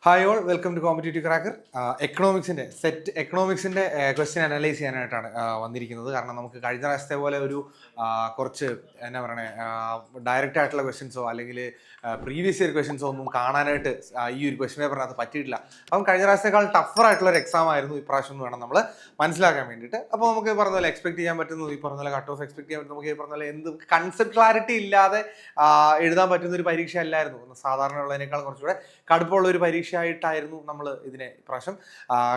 Hi all, welcome to competitive cracker. എക്കണോമിക്സിൻ്റെ question analyse ചെയ്യാനായിട്ടാണ് വന്നിരിക്കുന്നത്. കാരണം നമുക്ക് കഴിഞ്ഞ പ്രാവശ്യത്തെ പോലെ ഒരു കുറച്ച് എന്നാ പറയണേ ഡയറക്റ്റ് ആയിട്ടുള്ള ക്വസ്റ്റ്യൻസോ അല്ലെങ്കിൽ പ്രീവിയസ് ഇയർ ക്വസ്റ്റ്യൻസോ ഒന്നും കാണാനായിട്ട് ഈ ഒരു ക്വസ്റ്റ്യൻ പേപ്പറിനകത്ത് പറ്റിയിട്ടില്ല. അപ്പം കഴിഞ്ഞ പ്രാവശ്യത്തേക്കാൾ ടഫർ ആയിട്ടുള്ള ഒരു എക്സാം ആയിരുന്നു ഇപ്രാവശ്യം എന്ന് വേണം നമ്മൾ മനസ്സിലാക്കാൻ വേണ്ടിയിട്ട്. അപ്പോൾ നമുക്ക് പറഞ്ഞ പോലെ എക്സ്പെക്ട് ചെയ്യാൻ പറ്റുന്നു, ഈ പറഞ്ഞ പോലെ കട്ട് ഓഫ് എക്സ്പെക്ട് ചെയ്യാൻ പറ്റും. നമുക്ക് ഈ പറഞ്ഞ പോലെ എന്ത് കൺസെപ്റ്റ് ക്ലാരിറ്റി ഇല്ലാതെ എഴുതാൻ പറ്റുന്ന ഒരു പരീക്ഷ അല്ലായിരുന്നു. സാധാരണ ഉള്ളതിനേക്കാൾ കുറച്ചുകൂടെ കടുപ്പമുള്ള ഒരു പരീക്ഷയായിട്ടായിരുന്നു നമ്മൾ ഇതിനെ ഇപ്രാവശ്യം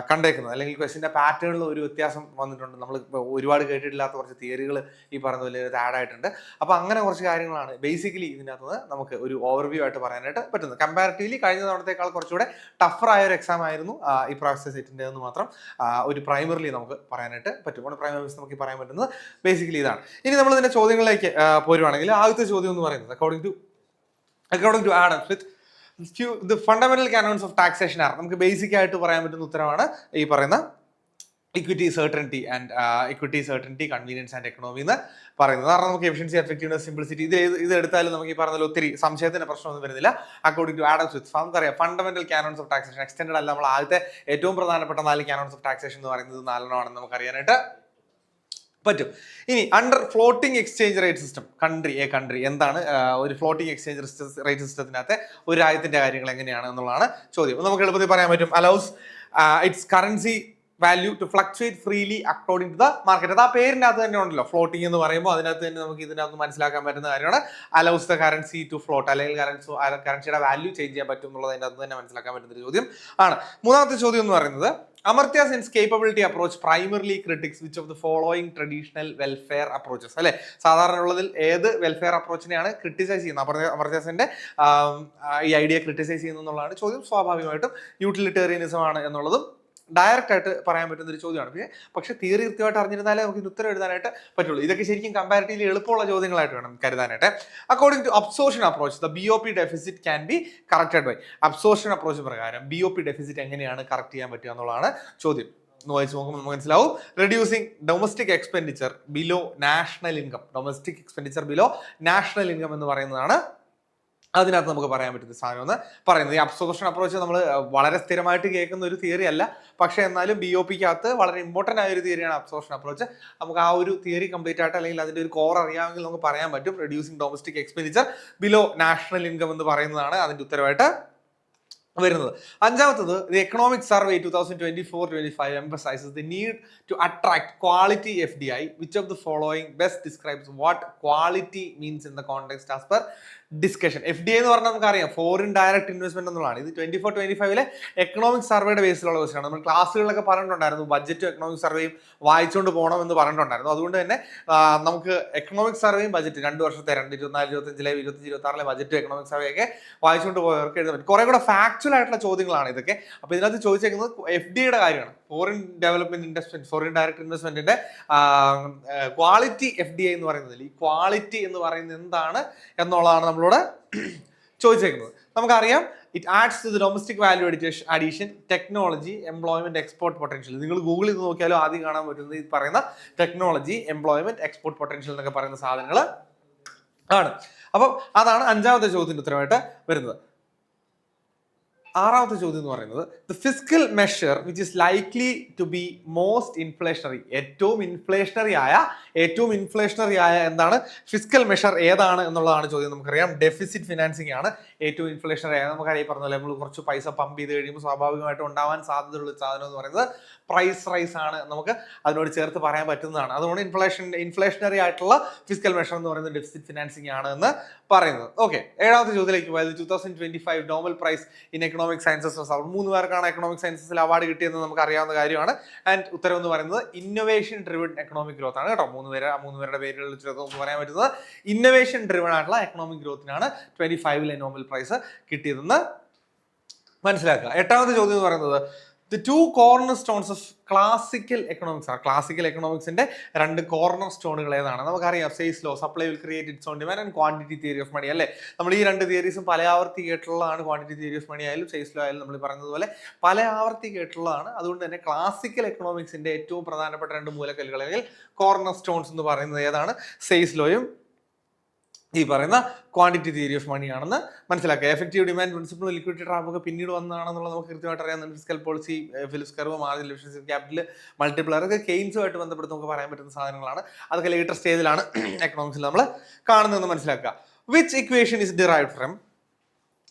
കണ്ടേക്കുന്നത്. അല്ലെങ്കിൽ ക്വസ്റ്റിൻ്റെ പാറ്റേണിൽ ഒരു വ്യത്യാസം വന്നിട്ടുണ്ട്. നമ്മൾ ഒരുപാട് കേട്ടിട്ടില്ലാത്ത കുറച്ച് തിയറികൾ ഈ പറഞ്ഞ പോലെ ആഡ് ആയിട്ടുണ്ട്. അപ്പോൾ അങ്ങനെ കുറച്ച് കാര്യങ്ങളാണ് ബേസിക്കലി ഇതിനകത്ത് നമുക്ക് ഒരു ഓവർവ്യൂ ആയിട്ട് പറയാനായിട്ട് പറ്റുന്നത്. കമ്പാരിറ്റീവ്ലി കഴിഞ്ഞ തവണത്തേക്കാൾ കുറച്ചുകൂടെ ടഫറായ ഒരു എക്സാം ആയിരുന്നു ഈ പ്രാവശ്യത്തെ സെറ്റിൻ്റെ എന്ന് മാത്രം ഒരു പ്രൈമറിലി നമുക്ക് പറയാനായിട്ട് പറ്റും. പ്രൈമറി നമുക്ക് പറയാൻ പറ്റുന്നത് ബേസിക്കലി ഇതാണ്. ഇനി നമ്മൾ ഇതിൻ്റെ ചോദ്യങ്ങളിലേക്ക് പോരുവാണെങ്കിൽ ആദ്യത്തെ ചോദ്യം എന്ന് പറയുന്നത് according to Adam Smith the fundamental canons of taxation are നമുക്ക് ബേസിക് ആയിട്ട് പറയാൻ പറ്റുന്ന ഉത്തരവാണ് ഈ പറയുന്ന equity certainty convenience and economy എന്ന് പറയുന്നത്. കാരണം നമുക്ക് എഫിഷ്യൻസി, എഫക്റ്റീവ്നെസ്, സിംപ്ലിസിറ്റി ഇത് എടുത്താലും നമുക്ക് ഈ പറഞ്ഞ ഒത്തിരി സംശയത്തിന്റെ പ്രശ്നമൊന്നും വരുന്നില്ല. അക്കോർഡിംഗ് ടു ആഡം സ്മിത്ത് നമുക്കറിയാം fundamental cannons of taxation extend അല്ല, നമ്മൾ ആദ്യത്തെ ഏറ്റവും പ്രധാനപ്പെട്ട 4 കാനോൺസ് ഓഫ് ടാക്സേഷൻ എന്ന് പറയുന്നത് 4 നമുക്ക് അറിയാനായിട്ട് പറ്റും. ഇനി under floating exchange rate system country എന്താണ് ഒരു ഫ്ലോട്ടിംഗ് എക്സ്ചേഞ്ച് റേറ്റ് സിസ്റ്റത്തിനകത്തെ ഒരു രാജ്യത്തിന്റെ കാര്യങ്ങൾ എങ്ങനെയാണ് എന്നുള്ളതാണ് ചോദ്യം. നമുക്ക് എളുപ്പത്തിൽ പറയാൻ പറ്റും. Allows its currency value to fluctuate freely according to the market. അത് ആ പേരിൻ്റെ അകത്ത് തന്നെ ഉണ്ടല്ലോ, ഫ്ലോട്ടിംഗ് എന്ന് പറയുമ്പോൾ അതിനകത്ത് തന്നെ നമുക്ക് ഇതിനകത്ത് മനസ്സിലാക്കാൻ പറ്റുന്ന കാര്യമാണ്. Allows the currency to float, അല്ലെങ്കിൽ കറൻസിയുടെ വാല്യൂ ചേഞ്ച് ചെയ്യാൻ പറ്റും എന്നുള്ളത് അതിൻ്റെ അകത്ത് തന്നെ മനസ്സിലാക്കാൻ പറ്റുന്ന ഒരു ചോദ്യം ആണ്. മൂന്നാമത്തെ ചോദ്യം എന്ന് പറയുന്നത് Amartya Sen's capability approach primarily critiques which of the following traditional welfare approaches. അല്ലെ, സാധാരണ ഉള്ളതിൽ ഏത് വെൽഫെയർ അപ്രോച്ചിനെയാണ് ക്രിട്ടിസൈസ് ചെയ്യുന്നത്? അമർത്യ സെന്റെ ഈ ഐഡിയ ക്രിട്ടിസൈസ് ചെയ്യുന്നു എന്നുള്ളതാണ് ചോദ്യം. സ്വാഭാവികമായിട്ടും യൂട്ടിലിറ്റേറിയനിസം ആണ് എന്നുള്ളതും ഡയറക്റ്റ് ആയിട്ട് പറയാൻ പറ്റുന്ന ഒരു ചോദ്യമാണ്. പക്ഷെ തിയറി കൃത്യമായിട്ട് അറിഞ്ഞിരുന്നാലേ നമുക്ക് ഇത് ഉത്തരം എഴുതാനായിട്ട് പറ്റുള്ളൂ. ഇതൊക്കെ ശരിക്കും കമ്പാരിറ്റീവ്ലി എളുപ്പമുള്ള ചോദ്യങ്ങളായിട്ട് വേണം കരുതാനായിട്ട്. According to absorption approach the BOP deficit can be corrected by. Absorption approach പ്രകാരം BOP ഡെഫിസിറ്റ് എങ്ങനെയാണ് കറക്റ്റ് ചെയ്യാൻ പറ്റുക എന്നുള്ളതാണ് ചോദ്യം. വായിച്ച് നോക്കുമ്പോൾ നമുക്ക് മനസ്സിലാവും. Reducing domestic expenditure below national income എന്ന് പറയുന്നതാണ് അതിനകത്ത് നമുക്ക് പറയാൻ പറ്റുന്ന സാധനം എന്ന് പറയുന്നത്. ഈ അബ്സോർപ്ഷൻ അപ്രോച്ച് നമ്മൾ വളരെ സ്ഥിരമായിട്ട് കേൾക്കുന്ന ഒരു തിയറി അല്ല, പക്ഷെ എന്നാലും BOPക്കകത്ത് വളരെ ഇമ്പോർട്ടൻ്റ് ആയ ഒരു തിയറിയാണ് അബ്സോർപ്ഷൻ അപ്രോച്ച്. നമുക്ക് ആ ഒരു തിയറി കംപ്ലീറ്റ് ആയിട്ട് അല്ലെങ്കിൽ അതിൻ്റെ ഒരു കോർ അറിയാമെങ്കിൽ നമുക്ക് പറയാൻ പറ്റും. Reducing domestic expenditure below national income എന്ന് പറയുന്നതാണ് അതിൻ്റെ ഉത്തരവായിട്ട് വരുന്നത്. അഞ്ചാമത്തത് the economic survey 2024-25 emphasizes the need to attract quality FDI. Which of the following best describes what quality means in the context as per discussion? FDI എന്ന് പറഞ്ഞാൽ നമുക്കറിയാം foreign direct investment എന്നുള്ളതാണ്. ഇത് 24-25 എക്കണോമിക് സർവേയുടെ ബേസിലുള്ള ക്വസ്റ്റ്യൻ. നമ്മൾ ക്ലാസ്സുകളിലൊക്കെ പറഞ്ഞിട്ടുണ്ടായിരുന്നു ബഡ്ജറ്റും economic സർവേയും വായിച്ചുകൊണ്ട് പോകണം എന്ന് പറഞ്ഞിട്ടുണ്ടായിരുന്നു. അതുകൊണ്ട് തന്നെ നമുക്ക് എക്കണോമിക് സർവേയും ബഡ്ജറ്റ് 2 വർഷത്തെ 2024-25 25-26 ബഡ്ജറ്റും എക്കണോമിക് സർവേ ഒക്കെ വായിച്ചുകൊണ്ട് പോയവർക്ക് എഴുതാൻ പറ്റും. കുറെ കൂടെ ഫാക്ച്വൽ ആയിട്ടുള്ള ചോദ്യങ്ങളാണ് ഇതൊക്കെ. അപ്പൊ ഇതിനകത്ത് ചോദിച്ചേക്കുന്നത് FDIയുടെ കാര്യമാണ്, foreign development investment, foreign direct ഇൻവെസ്റ്റ്മെന്റിന്റെ ക്വാളിറ്റി FDI എന്ന് പറയുന്നത്. ഈ ക്വാളിറ്റി എന്ന് പറയുന്നത് എന്താണ് എന്നുള്ളതാണ് നമ്മളോട് ചോദിച്ചേക്കുന്നത്. നമുക്കറിയാം it adds to the domestic value addition, technology, employment, export potential. നിങ്ങൾ ഗൂഗിളിൽ നിന്ന് നോക്കിയാലും ആദ്യം കാണാൻ പറ്റുന്നത് ഈ പറയുന്ന ടെക്നോളജി, എംപ്ലോയ്മെന്റ്, എക്സ്പോർട്ട് പൊട്ടൻഷ്യൽ എന്നൊക്കെ പറയുന്ന സാധനങ്ങൾ ആണ്. അപ്പം അതാണ് അഞ്ചാമത്തെ ചോദ്യത്തിന്റെ ഉത്തരമായിട്ട് വരുന്നത്. ആറാമത്തെ ചോദ്യം എന്ന് പറയുന്നത് the fiscal measure which is likely to be most inflationary. ഏറ്റവും ഇൻഫ്ലേഷണറി ആയ എന്താണ് ഫിസ്ക്കൽ മെഷർ ഏതാണ് എന്നുള്ളതാണ് ചോദ്യം. നമുക്കറിയാം ഡെഫിസിറ്റ് ഫിനാൻസിങ് ആണ് ഏറ്റവും ഇൻഫ്ലേഷണറി ആയ. നമുക്കറിയാം പറഞ്ഞല്ലോ, നമ്മൾ കുറച്ച് പൈസ പമ്പ് ചെയ്ത് കഴിയുമ്പോൾ സ്വാഭാവികമായിട്ടും ഉണ്ടാവാൻ സാധ്യതയുള്ള സാധനം എന്ന് പറയുന്നത് പ്രൈസ് റൈസ് ആണ്. നമുക്ക് അതിനോട് ചേർത്ത് പറയാൻ പറ്റുന്നതാണ്. അതുകൊണ്ട് ഇൻഫ്ലേഷണറി ആയിട്ടുള്ള ഫിസ്ക്കൽ മെഷർ എന്ന് പറയുന്നത് ഡെഫിസിറ്റ് ഫിനാൻസിങ് ആണ് എന്ന് പറയുന്നത്. ഓക്കെ, ഏഴാമത്തെ ചോദ്യത്തിലേക്ക് പോയത് 2025 Nobel prize in economic sciences. 3 പേർക്കാണ് എക്കണോമിക് സയൻസസിൽ അവാർഡ് കിട്ടിയെന്ന് നമുക്ക് അറിയാവുന്ന കാര്യമാണ്. ആൻഡ് ഉത്തരം എന്ന് പറയുന്നത് ഇന്നോവേഷൻ ഡ്രിവൺ എക്കണോമിക് ഗ്രോത്ത് ആണ് കേട്ടോ. 3 പേരുടെ പേരുകൾ നമുക്ക് പറയാൻ പറ്റുന്നത് ഇന്നോവേഷൻ ഡ്രിവൺ ആയിട്ടുള്ള എക്കണോമിക് ഗ്രോത്തിനാണ് 25 നോബൽ പ്രൈസ് കിട്ടിയതെന്ന് മനസ്സിലാക്കുക. എട്ടാമത്തെ ചോദ്യം എന്ന് പറയുന്നത് the 2 cornerstones of classical economics ആണ്. ക്ലാസിക്കൽ എക്കണോമിക്സിന്റെ 2 കോർണർ സ്റ്റോണുകൾ ഏതാണ്? നമുക്കറിയാം sales law, supply will create its own demand and quantity theory of money. അല്ലേ, നമ്മൾ ഈ 2 തിയറീസും പല ആവർത്തി കേട്ടുള്ളതാണ്. ക്വാണ്ടിറ്റി തിയറി ഓഫ് മണി ആയാലും സെയിൽസ് ലോ ആയാലും നമ്മൾ പറഞ്ഞതുപോലെ പല ആവർത്തി കേട്ടുള്ളതാണ്. അതുകൊണ്ട് തന്നെ ക്ലാസിക്കൽ എക്കണോമിക്സിന്റെ ഏറ്റവും പ്രധാനപ്പെട്ട 2 മൂലക്കല്ലുകൾ അല്ലെങ്കിൽ കോർണർ സ്റ്റോൺസ് എന്ന് പറയുന്നത് ഏതാണ്? സെയിൽസ് ലോയും ഈ പറയുന്ന ക്വാണ്ടിറ്റി തിയറി ഓഫ് മണി ആണെന്ന് മനസ്സിലാക്കുക. Effective demand principle, liquidity trap ഒക്കെ പിന്നീട് വന്നതാണെന്നുള്ളത് നമുക്ക് കൃത്യമായിട്ട് അറിയാവുന്ന fiscal policy, Phillips curve, marginal efficiency, capital multiplier ഒക്കെ കെയ്ൻസുമായിട്ട് ബന്ധപ്പെട്ട് നമുക്ക് പറയാൻ പറ്റുന്ന സാധനങ്ങളാണ്. അതൊക്കെ ലേറ്റർ സ്റ്റേജിലാണ് എക്കണോമിക്സിൽ നമ്മൾ കാണുന്നതെന്ന് മനസ്സിലാക്കുക. Which equation is derived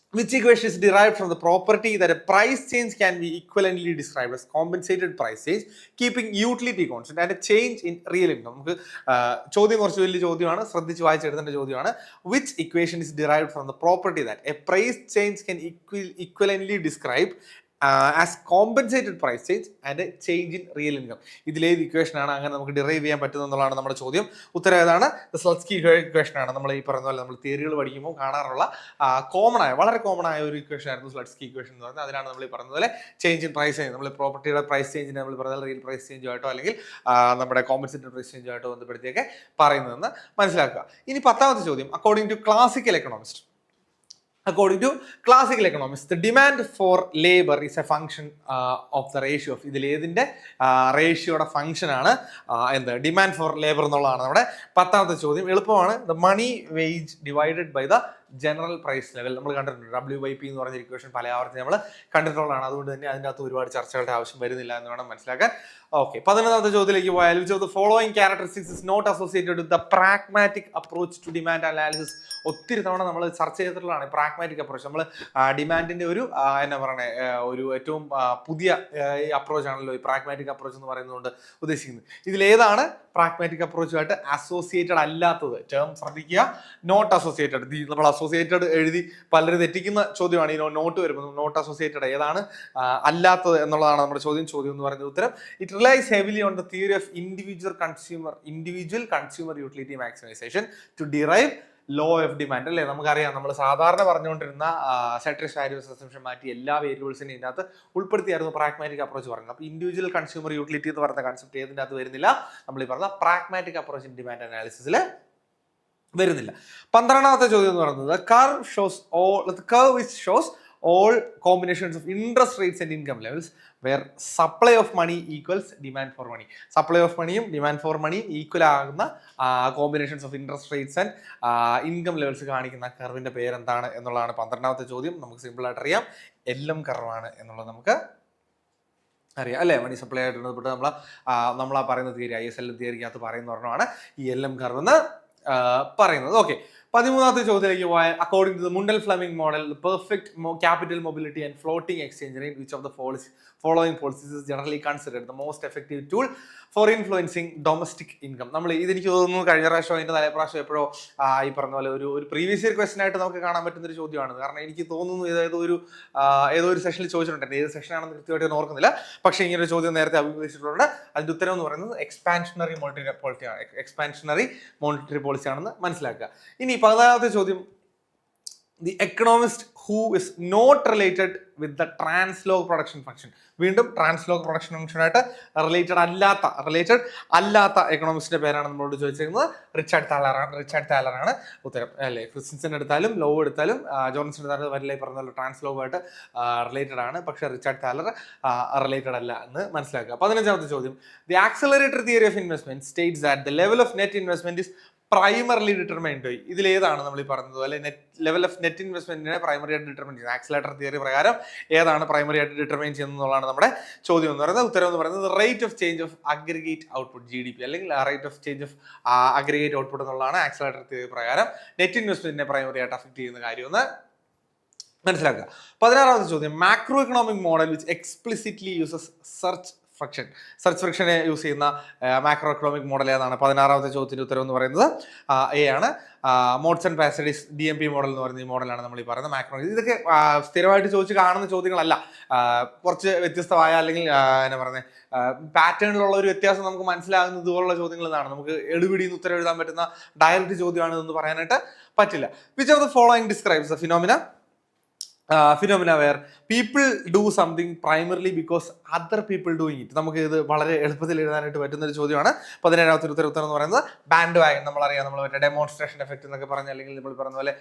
from the property that a price change can be equivalently described as compensated price change keeping utility constant and a change in real income. നമുക്ക് ചോദ്യം കുറച്ച് വലിയ ചോദ്യമാണ്, ശ്രദ്ധിച്ച് വായിച്ചെടുത്തേണ്ട ചോദ്യമാണ്. Which equation is derived from the property that a price change can equivalently describe as compensated price change and a change in real income? ഇതിലേത് equation ആണ് അങ്ങനെ നമുക്ക് ഡിറൈവ് ചെയ്യാൻ പറ്റുന്നത് എന്നുള്ളതാണ് നമ്മുടെ ചോദ്യം. ഉത്തരം ഏതാണ്? സ്ലട്സ്കി ഇക്വേഷൻ ആണ്. നമ്മൾ ഈ പറയുന്ന പോലെ നമ്മൾ തിയറികൾ പഠിക്കുമ്പോൾ കാണാറുള്ള വളരെ കോമൺ ആയ ഒരു ഇക്വേഷൻ ആയിരുന്നു സ്ലട്സ്കി ഇക്വേഷൻ എന്ന് പറയുന്നത്. അതിലാണ് നമ്മൾ ഈ പറയുന്നത് പോലെ ചേഞ്ച് ഇൻ പ്രൈസ് ചേഞ്ച്, നമ്മൾ പ്രോപ്പർട്ടിയുടെ പ്രൈസ് ചേഞ്ചിനെ നമ്മൾ പറയുന്നത് റിയൽ പ്രൈസ് ചേഞ്ചുമായിട്ടോ അല്ലെങ്കിൽ നമ്മുടെ കോമ്പൻസേറ്റഡ് പ്രൈസ് ചേഞ്ചുമായിട്ടോ ബന്ധപ്പെടുത്തിയൊക്കെ പറയുന്നതെന്ന് മനസ്സിലാക്കുക. ഇനി 10ാമത്തെ ചോദ്യം. According to classical economists, the demand for labor is a function of the ratio of, ഇതിൽ ഏതിന്റെ റേഷ്യോയുടെ ഫംഗ്ഷൻ ആണ് എന്ത്? ഡിമാൻഡ് ഫോർ ലേബർ എന്നുള്ളതാണ് നമ്മുടെ 10ാമത്തെ ചോദ്യം. എളുപ്പമാണ്. The money wage divided by the general price level. നമ്മൾ കണ്ടിട്ടുണ്ട് WYP എന്ന് പറഞ്ഞ ഇക്വേഷൻ പല ആവർത്തി നമ്മൾ കണ്ടിട്ടുള്ളതാണ്. അതുകൊണ്ട് തന്നെ അതിൻ്റെ അകത്ത് ഒരുപാട് ചർച്ചകളുടെ ആവശ്യം വരുന്നില്ല എന്ന് വേണം മനസ്സിലാക്കാൻ. ഓക്കെ, 11ാമത്തെ ചോദ്യത്തിലേക്ക് പോയാൽ which of the following characteristics is not associated with the pragmatic approach to demand analysis? ഒത്തിരി തവണ നമ്മൾ ചർച്ച ചെയ്തിട്ടുള്ളതാണ് പ്രാഗ്മാറ്റിക് അപ്രോച്ച്. നമ്മൾ ഡിമാൻഡിന്റെ ഒരു എന്നാ പറയണേ ഒരു ഏറ്റവും പുതിയ അപ്രോച്ച് ആണല്ലോ ഈ പ്രാഗ്മാറ്റിക് അപ്രോച്ച് എന്ന് പറയുന്നതുകൊണ്ട് ഉദ്ദേശിക്കുന്നത്. ഇതിലേതാണ് പ്രാഗ്മാറ്റിക് അപ്രോച്ചുമായിട്ട് അസോസിയേറ്റഡ് അല്ലാത്തത്? ടേം ശ്രദ്ധിക്കുക, നോട്ട് അസോസിയേറ്റഡ്. നമ്മൾ അസോസിയേറ്റഡ് എഴുതി പലരും തെറ്റിക്കുന്ന ചോദ്യമാണ് ഈ നോട്ട് വരുമ്പോൾ. നോട്ട് അസോസിയേറ്റഡ് ഏതാണ് അല്ലാത്തത് എന്നുള്ളതാണ് നമ്മുടെ ചോദ്യം എന്ന് പറയുന്നത്. ഉത്തരം it relies heavily on the theory of individual consumer utility maximisation to derive law of demand. അല്ലേ, നമുക്കറിയാം നമ്മൾ സാധാരണ പറഞ്ഞുകൊണ്ടിരുന്ന സെട്രിസ് വാല്യൂസ് അസംഷൻ മാറ്റി എല്ലാ വേരിയബിൾസിനും ഇതിനകത്ത് ഉൾപ്പെടുത്തിയായിരുന്നു പ്രാഗ്മാറ്റിക് അപ്രോച്ച് പറയുന്നത്. അപ്പോൾ ഇൻഡിവിജ്വൽ കൺസ്യൂമർ യൂട്ടിലിറ്റി എന്ന് പറയുന്ന കൺസെപ്റ്റ് ഏതിൻ്റെ അകത്ത് വരുന്നില്ല? നമ്മൾ ഈ പറഞ്ഞ പ്രാഗ്മാറ്റിക് അപ്രോച്ച് ഇൻ ഡിമാൻഡ് അനാലിസിസിൽ വരുന്നില്ല. 12ാമത്തെ ചോദ്യം എന്ന് പറയുന്നത് curve which shows all combinations of interest rates and income levels where supply of money equals demand for money. Supply of മണിയും ഡിമാൻഡ് ഫോർ മണിയും ഈക്വൽ ആകുന്ന combinations of interest rates and income levels കാണിക്കുന്ന കർവിന്റെ പേരെന്താണ് എന്നുള്ളതാണ് 12ാമത്തെ ചോദ്യം. നമുക്ക് simple ആയിട്ട് അറിയാം, LM കർവാണ് എന്നുള്ളത് നമുക്ക് അറിയാം അല്ലേ. മണി സപ്ലൈ ആയിട്ട് ബന്ധപ്പെട്ട് നമ്മൾ പറയുന്ന തിയറി ISL തിയറിക്കകത്ത് പറയുന്ന ഒരെണ്ണമാണ് ഈ LM കർവ് എന്ന് പറയുന്നത്. ഓക്കെ, 13ാമത്തെ ചോദ്യത്തിലേക്ക് പോയാൽ according to the Mundell Fleming model the perfect capital mobility and floating exchange rate which of the following policies is generally considered the most effective tool for influencing domestic income? നമ്മൾ ഇതെനിക്ക് തോന്നുന്നു കഴിഞ്ഞ പ്രാവശ്യം അതിൻ്റെ തലേപ്രാവശ്യം എപ്പോഴോ ഈ പറഞ്ഞ പോലെ ഒരു പ്രീവിയസ് ഇയർ ക്വസ്റ്റൻ ആയിട്ട് നമുക്ക് കാണാൻ പറ്റുന്ന ഒരു ചോദ്യമാണ്. കാരണം എനിക്ക് തോന്നുന്നു ഏതോ ഒരു സെഷനിൽ ചോദിച്ചിട്ടുണ്ട്, ഏത് സെഷനാണെന്ന് കൃത്യമായിട്ട് ഓർക്കുന്നില്ല. പക്ഷേ ഇങ്ങനെ ഒരു ചോദ്യം നേരത്തെ അഭിമുഖീകരിച്ചിട്ടുണ്ട്. അതിൻ്റെ ഉത്തരം എന്ന് പറയുന്നത് എക്സ്പാൻഷണറി മോണിറ്ററി പോളിസി ആണെന്ന് മനസ്സിലാക്കുക. ഇനി 14ാമത്തെ ചോദ്യം. The economist who is not related with the translog production function. വീണ്ടും ട്രാൻസ്ലോഗ് പ്രൊഡക്ഷൻ ഫംഗ്ഷനായിട്ട് റിലേറ്റഡ് അല്ലാത്ത എക്കണോമിസ്റ്റിന്റെ പേരാണ് നമ്മളോട് ചോദിച്ചിരിക്കുന്നത്. റിച്ചാർഡ് താലറാണ് ഉത്തരം അല്ലേ. ക്രിസ്ത്യൻസൺ എടുത്താലും ലോ എടുത്താലും ജോൺസൺ എടുത്താലും വരില്ലേ പറഞ്ഞ ട്രാൻസ്ലോഗുമായിട്ട് റിലേറ്റഡ് ആണ്. പക്ഷേ റിച്ചാർഡ് താലർ റിലേറ്റഡ് അല്ല എന്ന് മനസ്സിലാക്കുക. 15ാമത്തെ ചോദ്യം. The accelerated theory of investment states that the level of net investment is primarily determined. ഇതിലേതാണ് നമ്മൾ ഈ പറഞ്ഞത് പോലെ ലെവൽ ഓഫ് നെറ്റ് ഇൻവെസ്റ്റ്മെന്റിനെ പ്രൈമറി ആയിട്ട് ഡിറ്റർമൈൻ ചെയ്യുന്നത്? ആക്സിലേറ്റർ തിയറി പ്രകാരം ഏതാണ് പ്രൈമറി ആയിട്ട് ഡിറ്റർമൈൻ ചെയ്യുന്നതാണ് നമ്മുടെ ചോദ്യം എന്ന് പറയുന്നത്. ഉത്തരം എന്ന് പറയുന്നത് rate of change of aggregate output GDP അല്ലെങ്കിൽ rate of change of aggregate output എന്നുള്ളതാണ് ആക്സിലേറ്റർ തിയറി പ്രകാരം നെറ്റ് ഇൻവെസ്റ്റ്മെന്റിനെ പ്രൈമറി ആയിട്ട് അഫക്ട് ചെയ്യുന്ന കാര്യമെന്ന് മനസ്സിലാക്കുക. 16ാമത്തെ ചോദ്യം. Macro economic model which explicitly uses search ഫ്രിക്ഷനെ യൂസ് ചെയ്യുന്ന മാക്രോ എക്കണോമിക് മോഡൽ ഏതാണ്? 16ാമത്തെ ചോദ്യത്തിന്റെ ഉത്തരം എന്ന് പറയുന്നത് A ആണ്. മോഡ്സ് ആൻഡ് പാസഡീസ് DMP മോഡൽ എന്ന് പറയുന്ന ഈ മോഡലാണ് നമ്മൾ ഈ പറയുന്നത് മാക്രോ. ഇതൊക്കെ സ്ഥിരമായിട്ട് ചോദിച്ച് കാണുന്ന ചോദ്യങ്ങളല്ല. കുറച്ച് വ്യത്യസ്തമായ അല്ലെങ്കിൽ എന്നാ പറയുന്നത് പാറ്റേണിലുള്ള ഒരു വ്യത്യാസം നമുക്ക് മനസ്സിലാകുന്ന ഇതുപോലുള്ള ചോദ്യങ്ങൾ ഇതാണ്. നമുക്ക് എളുപിടിന്ന് ഉത്തരം എഴുതാൻ പറ്റുന്ന ഡയറക്റ്റ് ചോദ്യമാണ് ഇതെന്ന് പറയാനായിട്ട് പറ്റില്ല. Which of the following describes the phenomena phenomena where people do something primarily because other people doing it. നമുക്ക് ഇത് വളരെ എളുപ്പത്തിൽ എഴുതാനായിട്ട് പറ്റുന്ന ഒരു ചോദ്യമാണ്. 17ാമത്തെ ഉത്തരം എന്ന് പറയുന്നത് ബാൻഡ് വാഗൺ. നമ്മളറിയാം, നമ്മൾ മറ്റേ ഡെമോൺസ്ട്രേഷൻ എഫക്ട് എന്നൊക്കെ പറഞ്ഞ, അല്ലെങ്കിൽ നമ്മൾ പറഞ്ഞ പോലെ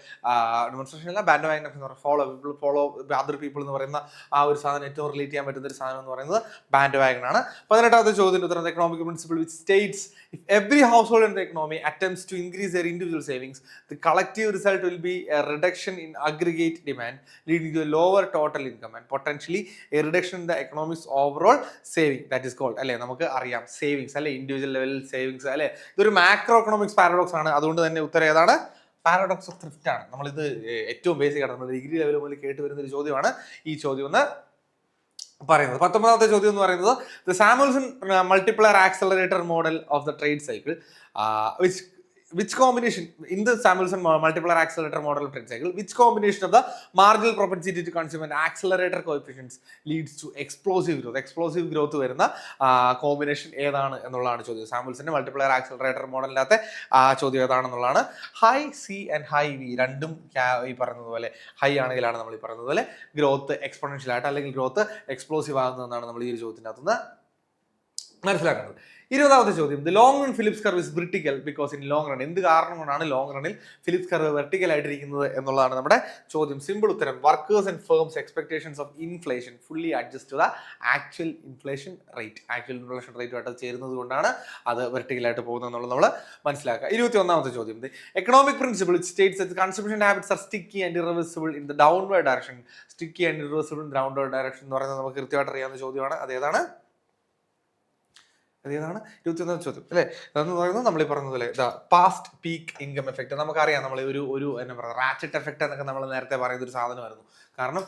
ഡെമോൺസ്ട്രേഷൻ അല്ല, ബാൻഡ് വാഗൺ എഫക്ട് എന്ന് പറയുന്നത് ഫോളോ അതർ പീപ്പിൾ എന്ന് പറയുന്ന ആ ഒരു സാധനം ഏറ്റവും റിലേറ്റ് ചെയ്യാൻ പറ്റുന്ന ഒരു സാധനം എന്ന് പറയുന്നത് ബാൻഡ് വാഗൺ ആണ്. 18ാമത്തെ ചോദ്യത്തിന്റെ ഉത്തരം economic principle which States if every household in the economy attempts to increase their individual savings, the collective result will be a reduction in aggregate demand, leading to a lower total income and potentially a reduction in the economy's overall saving. That is called, അല്ലേ, നമുക്ക് അറിയാം, savings അല്ലെ, individual level savings അല്ലെ. ഇതൊരു macro economics paradox ആണ്. അതുകൊണ്ട് തന്നെ ഉത്തരം ഏതാണ്? പാരഡോക്സ് ഓഫ് ത്രിഫ്റ്റ് ആണ്. നമ്മളിത് ഏറ്റവും ബേസിക് ആണ്, നമ്മൾ ഡിഗ്രി ലെവൽ മുതൽ കേട്ട് വരുന്ന ഒരു ചോദ്യമാണ് ഈ ചോദ്യം എന്ന് പറയുന്നത്. 19ാമത്തെ ചോദ്യം എന്ന് പറയുന്നത് the Samuelson multiplier accelerator model of the trade cycle which combination in the Samuelson multiplier accelerator model of trade cycle, which combination of the marginal propensity to consume and accelerator coefficients leads to explosive growth വരുന്ന combination ഏതാണ് എന്നുള്ളതാണ് ചോദ്യം. സാമുൽസന്റെ multiplier accelerator മോഡലിനകത്തെ ചോദ്യം ഏതാണെന്നുള്ളതാണ്. High C and high V രണ്ടും ഈ പറയുന്നത് പോലെ ഹൈ ആണെങ്കിലാണ് നമ്മൾ ഈ പറയുന്നത് പോലെ ഗ്രോത്ത് എക്സ്പോണൻഷ്യൽ ആയിട്ട് അല്ലെങ്കിൽ ഗ്രോത്ത് എക്സ്പ്ലോസീവ് ആകുന്നതെന്നാണ് നമ്മൾ ഈ ഒരു ചോദ്യത്തിൻ്റെ അകത്തുനിന്ന് മനസ്സിലാക്കുന്നത്. 20ാമത്തെ ചോദ്യം, the long run Phillips curve is vertical because in long run. എന്ത് കാരണം കൊണ്ടാണ് ലോങ് റണ്ണിൽ ഫിലിപ്സ് കർവ് വെർട്ടിക്കൽ ആയിട്ടിരിക്കുന്നത് എന്നുള്ളതാണ് നമ്മുടെ ചോദ്യം. സിമ്പിൾ ഉത്തരം, workers and firms expectations of inflation fully adjust to the actual inflation rate. Actual inflation റേറ്റുമായിട്ട് ചേരുന്നത് കൊണ്ടാണ് അത് വെർട്ടിക്കലായിട്ട് പോകുന്നത് എന്നുള്ളത് നമ്മൾ മനസ്സിലാക്കുക. 21ാമത്തെ ചോദ്യം, the economic principle states that consumption habits are sticky and irreversible in the downward direction. Sticky and irreversible in downward direction എന്ന് പറയുന്നത് നമുക്ക് കൃത്യമായിട്ട് അറിയാവുന്ന ചോദ്യമാണ്. അതേതാണ്? 21ാം ചോദ്യം അല്ലേ. അതെന്ന് പറയുന്നത് നമ്മൾ ഈ പറഞ്ഞതുപോലെ പാസ്റ്റ് പീക്ക് ഇൻകം എഫക്ട്. നമുക്കറിയാം, നമ്മൾ ഒരു എന്താ പറയുക, റാച്ചറ്റ് എഫക്ട് എന്നൊക്കെ നമ്മൾ നേരത്തെ പറയുന്ന ഒരു സാധനമായിരുന്നു. കാരണം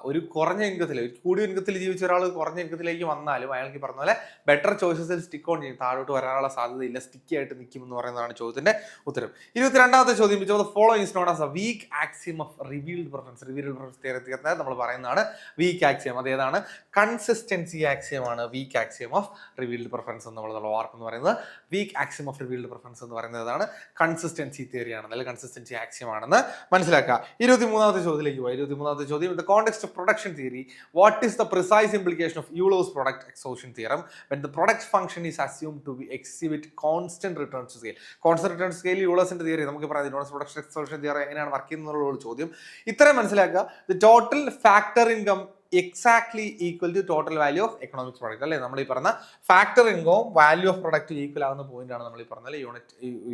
ഒരു കുറഞ്ഞ ഇൻകത്തിൽ, കൂടിയ ഇൻകത്തിൽ ജീവിച്ച ഒരാൾ കുറഞ്ഞ ഇൻകത്തിലേക്ക് വന്നാലും അയാൾക്ക് പറഞ്ഞ പോലെ ബെറ്റർ ചോയ്സസിൽ സ്റ്റിക്ക് ഓൺ ചെയ്യും, താഴോട്ട് വരാനുള്ള സാധ്യതയില്ല, സ്റ്റിക്കി ആയിട്ട് നിൽക്കും എന്ന് പറയുന്നതാണ് ചോദ്യത്തിന്റെ ഉത്തരം. 22ാമത്തെ ചോദ്യം, following is known as a weak axiom of revealed preference. Revealed preference theory നമ്മൾ പറയുന്നതാണ് വീക്ക് ആക്സിയം. അതേതാണ്? കൺസിസ്റ്റൻസി ആക്സിയം ആണ് weak axiom of revealed preference എന്ന് നമ്മൾ വാർക്ക് എന്ന് പറയുന്നത്. Weak axiom of revealed preference എന്ന് പറയുന്നതാണ് കൺസിസ്റ്റൻസി തിയറിയാണ്, അല്ലെങ്കിൽ കൺസിസ്റ്റൻസി ആക്സിയം ആണെന്ന് മനസ്സിലാക്കുക. 23ാമത്തെ ചോദ്യത്തിലേക്ക് പോയി. 23ാമത്തെ ചോദ്യം, in the context of production theory, what is the precise implication of Euler's product exhaustion theorem when the product function is assumed to be exhibit constant return to scale? Constant return to scale Euler's theory നമുക്ക് പറയാം. Euler's production exhaustion theory എങ്ങനെയാണ് work ചെയ്യുന്നുള്ള ചോദ്യം. ഇത്രയും മനസ്സിലാക്കുക. The total factor income exactly equal to total value of economics product അല്ലേ. നമ്മൾ ഈ പറഞ്ഞ ഫാക്ടർ ഇൻകവും വാല്യൂ ഓഫ് പ്രൊഡക്റ്റ് ഈക്വൽ ആകുന്ന പോയിന്റ് ആണ് നമ്മൾ ഈ പറഞ്ഞ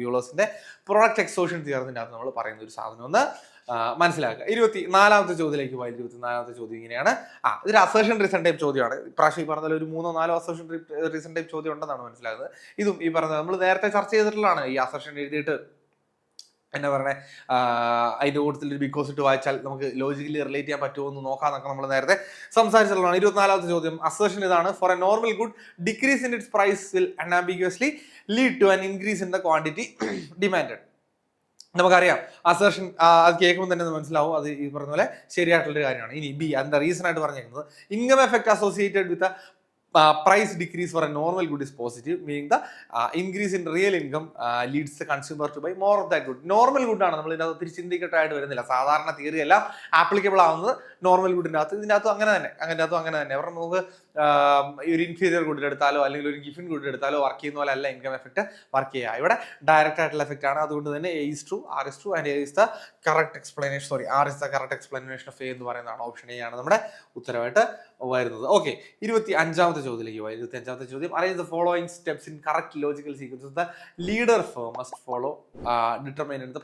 യൂളേഴ്സിന്റെ പ്രൊഡക്റ്റ് എക്സോഷൻ തിയറത്തിന്റെ അകത്ത് നമ്മൾ പറയുന്ന ഒരു സാധനം ഒന്ന് മനസ്സിലാക്കുക. 24ാമത്തെ ചോദ്യത്തിലേക്ക് പോയി. 24ാമത്തെ ചോദ്യം ഇങ്ങനെയാണ്. ഇതൊരു അസേഷൻ റീസൺ ടൈപ്പ് ചോദ്യമാണ്. ഇപ്രാവശ്യം ഈ പറഞ്ഞ ഒരു 3-4 അസേഷൻ റീസൺ ടൈപ്പ് ചോദ്യം ഉണ്ടെന്നാണ് മനസ്സിലാകുന്നത്. ഇതും ഈ പറഞ്ഞത് നമ്മൾ നേരത്തെ ചർച്ച ചെയ്തിട്ടുള്ളതാണ്. ഈ അസേഷൻ എഴുതിയിട്ട് എന്താ പറയുക, അതിൻ്റെ കൂട്ടത്തിൽ ഒരു ബിക്കോസ് ഇട്ട് വായിച്ചാൽ നമുക്ക് ലോജിക്കലി റിലേറ്റ് ചെയ്യാൻ പറ്റുമോ എന്ന് നോക്കാന്നൊക്കെ നമ്മൾ നേരത്തെ സംസാരിച്ചിട്ടുള്ളതാണ്. 24ാമത്തെ ചോദ്യം, അസേഷൻ ഇതാണ്, for a normal good decrease in its price will unambiguously lead to an increase in the quantity demanded. നമുക്കറിയാം അസേഷൻ, അത് കേൾക്കുമ്പോൾ തന്നെ മനസ്സിലാവും അത് ഈ പറഞ്ഞ പോലെ ശരിയായിട്ടുള്ളൊരു കാര്യമാണ്. ഇനി ബി, അതിന്റെ റീസൺ ആയിട്ട് പറഞ്ഞേക്കുന്നത്, income effect associated with price decrease for a normal good is positive, meaning the increase in real income leads the consumer to buy more of that good. Normal good ആണ്, നമ്മൾ ഇതിനകത്ത് തിരിച്ചിന്തിക്കട്ടായിട്ട് വരുന്നില്ല. സാധാരണ theory എല്ലാം applicable ആവുന്നത് normal ഗുഡിൻ്റെ അകത്ത്. ഇതിൻ്റെ അകത്തും അങ്ങനെ തന്നെ, അങ്ങനെ തന്നെ. കാരണം നമുക്ക് ഒരു ഇൻഫീരിയർ ഗുഡ് എടുത്താലോ അല്ലെങ്കിൽ ഒരു ഗിഫിൻ ഗുഡ് എടുത്താലോ വർക്ക് ചെയ്യുന്ന പോലെ അല്ല ഇൻകം എഫക്ട് വർക്ക് ചെയ്യുക. ഇവിടെ ഡയറക്റ്റ് ആയിട്ടുള്ള എഫക്റ്റ് ആണ്. അതുകൊണ്ട് തന്നെ A is true, R is true and A is the correct explanation. R is the correct explanation of A എന്ന് പറയുന്നതാണ്. ഓപ്ഷൻ A ആണ് നമ്മുടെ ഉത്തരവായിട്ട് വരുന്നത്. ഓക്കെ, 25ാമത്തെ ചോദ്യത്തിലേക്ക് പോയി. 25ാമത്തെ ചോദ്യം, arrange the following steps in correct logical sequence the leader firm must follow determine the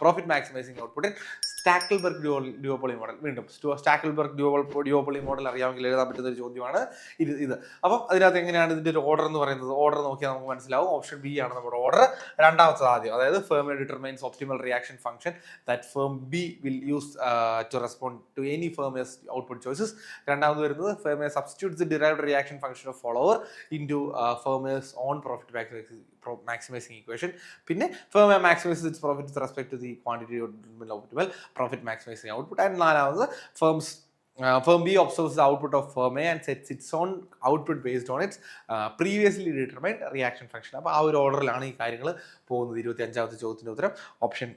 profit maximising output in Stackelberg duopoly model. വീണ്ടും സ്റ്റാക്കിൾബർഗ് ഡ്യുവോപോളി മോഡൽ അറിയാമെങ്കിൽ എഴുതാൻ പറ്റുന്ന ഒരു ചോദ്യമാണ് ഇത്. അപ്പം അതിനകത്ത് എങ്ങനെയാണ് ഇതിന്റെ ഒരു ഓർഡർ എന്ന് പറയുന്നത്? ഓർഡർ നോക്കിയാൽ നമുക്ക് മനസ്സിലാവും. ഓപ്ഷൻ ബി ആണ് നമ്മുടെ ഓർഡർ. രണ്ടാമത്തെ ആദ്യം, അതായത് firm determines optimal reaction function that firm B will use to respond to any firm A's output choices. രണ്ടാമത് വരുന്നത് firm A's substitutes the derived reaction function of follower into firm A's on profit maximizing equation. പിന്നെ firm maximizes its profit with respect to the quantity of optimal profit maximizing output. And നാലാമത് firm B observes the output of firm A and sets its own output based on its previously determined reaction function. അപ്പോൾ ആ ഒരു ഓർഡറിലാണ് ഈ കാര്യങ്ങൾ പോകുന്നത്. 25ാമത്തെ ചോദ്യത്തിൻ്റെ ഉത്തരം option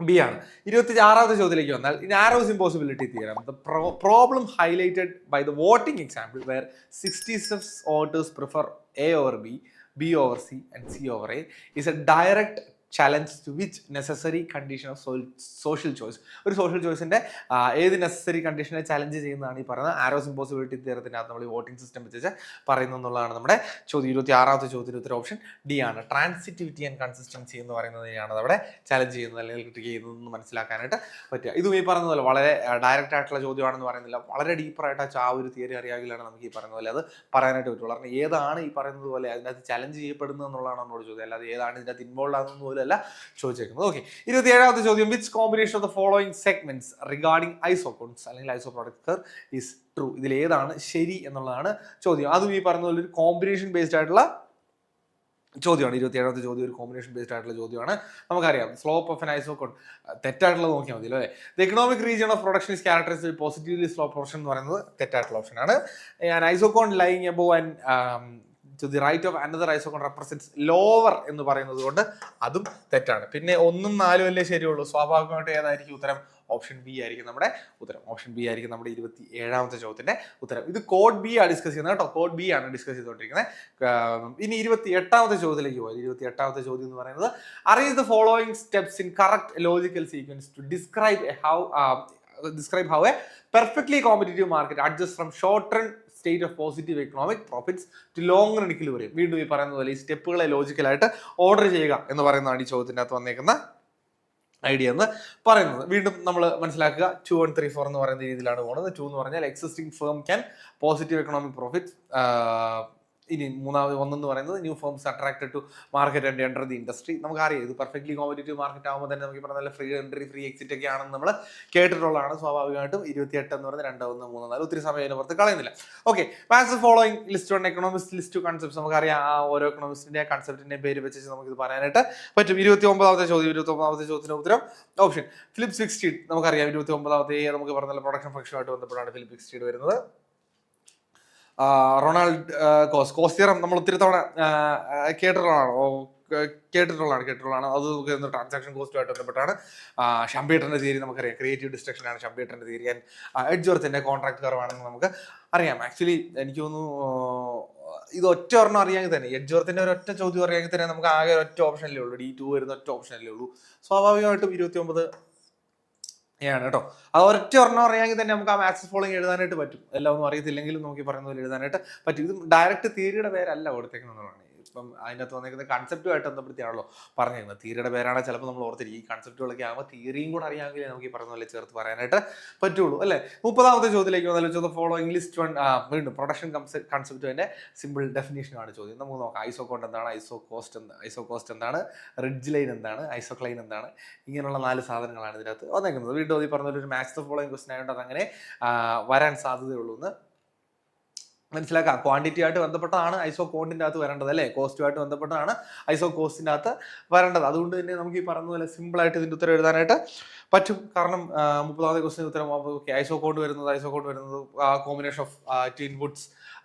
B ആണ്. 26ാമത്തെ ചോദ്യത്തിലേക്ക് വന്നാൽ Arrow's impossibility theorem the problem highlighted by the voting example where 66 voters prefer A over B, B over C and C over A is a direct challenge to which necessary condition of social choice. ഒരു social ചോയ്സിന്റെ ഏത് necessary കണ്ടീഷനെ challenge ചെയ്യുന്നതാണ് ഈ പറയുന്നത് arrows impossibility തിയറത്തിനകത്ത് നമ്മൾ ഈ voting system വെച്ച് പറയുന്നു എന്നുള്ളതാണ് നമ്മുടെ ചോദ്യം. 26ാമത്തെ ചോദ്യത്തിന് ഉത്തരം ഓപ്ഷൻ ഡി ആണ്. ട്രാൻസിറ്റിവിറ്റി ആൻഡ് കൺസിസ്റ്റൻസി എന്ന് പറയുന്നതിനെയാണ് അവിടെ ചലഞ്ച് ചെയ്യുന്നത് അല്ലെങ്കിൽ ക്രിട്ടിക് ചെയ്യുന്നതെന്ന് മനസ്സിലാക്കാനായിട്ട് പറ്റുക. ഇതും ഈ പറയുന്ന പോലെ വളരെ ഡയറക്റ്റ് ആയിട്ടുള്ള ചോദ്യമാണെന്ന് പറയുന്നില്ല, വളരെ ഡീപ്പറായിട്ട് ആ ഒരു തിയറി അറിയാമെങ്കിലാണ് നമുക്ക് ഈ പറയുന്ന പോലെ അത് പറയാനായിട്ട് പറ്റുള്ളൂ. കാരണം ഏതാണ് ഈ പറയുന്നത് പോലെ അതിനകത്ത് ചലഞ്ച് ചെയ്യപ്പെടുന്നത് എന്നുള്ളതാണ് നമ്മളോട് ചോദ്യം, അല്ലാതെ ഏതാണ് ഇതിനകത്ത് ഇൻവോൾവ് ആകുന്നത് പോലും അല്ല ചോദിച്ചേക്കുന്നത്. ഓക്കെ, 27ാമത്തെ ചോദ്യം which combination of the following segments regarding ഐസോകോൺസ് അല്ലെങ്കിൽ ഐസോ പ്രൊഡക്റ്റ് കർവ് ഈസ് ട്രൂ. ഇതിൽ ഏതാണ് ശരി എന്നുള്ളതാണ് ചോദ്യം. അതും ഈ പറഞ്ഞ പോലെ ഒരു കോമ്പിനേഷൻ ബേസ്ഡ് ആയിട്ടുള്ള ചോദ്യമാണ്. 27ാമത്തെ ചോദ്യം ഒരു കോമ്പിനേഷൻ ബേസ്ഡ് ആയിട്ടുള്ള ചോദ്യമാണ്. നമുക്കറിയാം സ്ലോപ്പ് ഓഫ് എൻ ഐസോകോൺ തെറ്റായിട്ടുള്ളത് നോക്കിയാൽ മതി അല്ലേ. The economic region of production is characterised positively slope production എന്ന് പറയുന്നത് തെറ്റായിട്ടുള്ള ഓപ്ഷൻ ആണ്. An isocost lying above and to the right of another isocon represents lower എന്ന് പറയുന്നത് കൊണ്ട് അതും തെറ്റാണ്. പിന്നെ 1ഉം 4ഉം അല്ലേ ശരിയുള്ളൂ. സ്വാഭാവികമായിട്ട് ഏതായിരിക്കും ഉത്തരം? ഓപ്ഷൻ ബി ആയിരിക്കും നമ്മുടെ ഉത്തരം. ഓപ്ഷൻ ബി ആയിരിക്കും നമ്മുടെ 27ാമത്തെ ചോദ്യത്തിന്റെ ഉത്തരം. ഇത് കോഡ് ബി ആണ് ഡിസ്കസ് ചെയ്യുന്നത് കേട്ടോ, കോഡ് ബി ആണ് ഡിസ്കസ് ചെയ്തുകൊണ്ടിരിക്കുന്നത്. ഇനി 28ാമത്തെ ചോദ്യത്തിലേക്ക് പോയി. 28ാമത്തെ ചോദ്യം എന്ന് പറയുന്നത് arrange the following steps in correct logical sequence to describe how a perfectly competitive market adjusts from short-run state of positive economic profits to long-run equilibrium. വീണ്ടും ഈ പറയുന്ന പോലെ ഈ സ്റ്റെപ്പുകളെ ലോജിക്കലായിട്ട് ഓർഡർ ചെയ്യുക എന്ന് പറയുന്നതാണ് ഈ ചോദ്യത്തിൻ്റെ അകത്ത് വന്നേക്കുന്ന ഐഡിയ എന്ന് പറയുന്നത്. വീണ്ടും നമ്മൾ മനസ്സിലാക്കുക 2 1 3 4 എന്ന് പറയുന്ന രീതിയിലാണ് പോകുന്നത്. 2 എന്ന് പറഞ്ഞാൽ existing firm can positive economic profit. ഇനി 1 എന്ന് പറയുന്നത് new firms attracted to market and enter the industry. നമുക്കറിയാം ഇത് പെർഫെക്റ്റ്ലി കോമ്പറ്റീവ് മാർക്കറ്റ് ആകുമ്പോൾ തന്നെ നമുക്ക് പറഞ്ഞ ഫ്രീ എൻട്രി ഫ്രീ എക്സിറ്റ് ഒക്കെ ആണെന്ന് നമ്മൾ കേട്ടിട്ടുള്ളതാണ്. സ്വാഭാവികമായിട്ടും 28 എന്ന് പറഞ്ഞാൽ 2 1 3 4 ഒത്തിരി സമയം അതിന് പുറത്ത് കളയുന്നില്ല. Okay, match following list on economics list two concepts. നമുക്കറിയാം ആ ഓരോ എക്കണോമിക്സിന്റെ കൺസെപ്റ്റിന്റെ പേര് വെച്ച് നമുക്ക് ഇത് പറയാനായിട്ട് പറ്റും. 29ാമത്തെ ചോദ്യം. 29ാമത്തെ ചോദ്യത്തിന് ഉത്തരം ഓപ്ഷൻ ഫിലിപ്പ് 16. നമുക്കറിയാം 29ാമത്തെ നമുക്ക് പറഞ്ഞ പ്രൊഡക്ഷൻ ഫംഗ്ഷനുമായിട്ട് ബന്ധപ്പെട്ടാണ് ഫിലിപ്പ് 16 വരുന്നത്. റൊണാൾഡ് കോസ് തിയറം നമ്മൾ ഒത്തിരി തവണ കേട്ടിട്ടുള്ളതാണ്. അത് നമുക്ക് ട്രാൻസാക്ഷൻ കോസ്റ്റുമായിട്ട് ബന്ധപ്പെട്ടാണ്. ഷംപീറ്ററിന്റെ തിയറി നമുക്കറിയാം, ക്രിയേറ്റീവ് ഡിസ്ട്രക്ഷൻ ആണ് ഷംപീറ്ററിന്റെ തിയറി. ആൻഡ് എഡ്ജ്വർത്തിന്റെ കോൺട്രാക്ട് കർവ് ആണെന്ന് നമുക്ക് അറിയാം. ആക്ച്വലി എനിക്ക് തോന്നുന്നു ഇത് ഒറ്റ ഒരെണ്ണം അറിയാമെങ്കിൽ തന്നെ, എഡ്ജ്വർത്തിന്റെ ഒരൊറ്റ ചോദ്യം അറിയാമെങ്കിൽ തന്നെ നമുക്ക് ആകെ ഒറ്റ ഓപ്ഷനല്ലേ ഉള്ളൂ, D2 വരുന്ന ഒറ്റ ഓപ്ഷനല്ലേ ഉള്ളൂ. സ്വാഭാവികമായിട്ടും 29 ആണ് കേട്ടോ. അത് ഒരൊറ്റ ഒരെണ്ണം അറിയാമെങ്കിൽ തന്നെ നമുക്ക് ആ മാത്സ് ഫോളോയിങ് എഴുതാനായിട്ട് പറ്റും. എല്ലാം ഒന്നും അറിയത്തില്ലെങ്കിലും നമുക്ക് പറയുന്ന പോലെ എഴുതാനായിട്ട് പറ്റും. ഇത് ഡയറക്റ്റ് തിയറിയുടെ പേരല്ല കൊടുത്തേക്കുന്നതാണ്. ഇപ്പം അതിനകത്ത് വന്നേക്കുന്ന കൺസെപ്റ്റുമായിട്ട് ബന്ധപ്പെടുത്തിയാണല്ലോ പറഞ്ഞിരുന്നത്. തിയറിയുടെ പേരാണെങ്കിൽ ചിലപ്പോൾ നമ്മൾ ഓർത്തിരിക്കും. ഈ കൺസെപ്റ്റുകളൊക്കെ ആകുമ്പോൾ തിയറിയും കൂടെ അറിയാമെങ്കിൽ നമുക്ക് ഈ പറയുന്ന പോലെ ചേർത്ത് പറയാനായിട്ട് പറ്റുള്ളൂ അല്ലേ. 30ാമത്തെ ചോദ്യത്തിലേക്ക് വന്നാൽ ഫോളോയിങ് ലിസ്റ്റ് വൺ വീണ്ടും പ്രൊഡക്ഷൻ കൺസെപ്റ്റിന്റെ സിമ്പിൾ ഡെഫിനേഷനാണ് ചോദ്യം. നമുക്ക് നോക്കാം. ഐസോകോണ്ട് എന്താണ്, ഐസോകോസ്റ്റ് എന്താണ്, റിഡ്ജ് ലൈൻ എന്താണ്, ഐസോക്ലൈൻ എന്താണ്, ഇങ്ങനെയുള്ള 4 സാധനങ്ങളാണ് ഇതിനകത്ത് വന്നേക്കുന്നത്. വീണ്ടും ഈ പറഞ്ഞ ഒരു മാച്ച് ദ ഫോളോയിങ് ക്വസ്റ്റൻ ആയതുകൊണ്ട് അതങ്ങനെ വരാൻ സാധ്യതയുള്ളൂ എന്ന് മനസ്സിലാക്കാം. ക്വാണ്ടിറ്റി ആയിട്ട് ബന്ധപ്പെട്ടതാണ് ഐസോ കോണ്ടിൻ്റെ അകത്ത് വരേണ്ടത് അല്ലേ, കോസ്റ്റുമായിട്ട് ബന്ധപ്പെട്ടതാണ് ഐസോ കോസ്റ്റിൻ്റെ അകത്ത് വരേണ്ടത്. അതുകൊണ്ട് തന്നെ നമുക്ക് ഈ പറഞ്ഞ പോലെ സിമ്പിളായിട്ട് ഇതിൻ്റെ ഉത്തരം എഴുതാനായിട്ട് പറ്റും. കാരണം 30ാമത്തെ ക്വസ്റ്റിന് ഉത്തരം ഐസോ കോണ്ട് വരുന്നത് combination of 2 inputs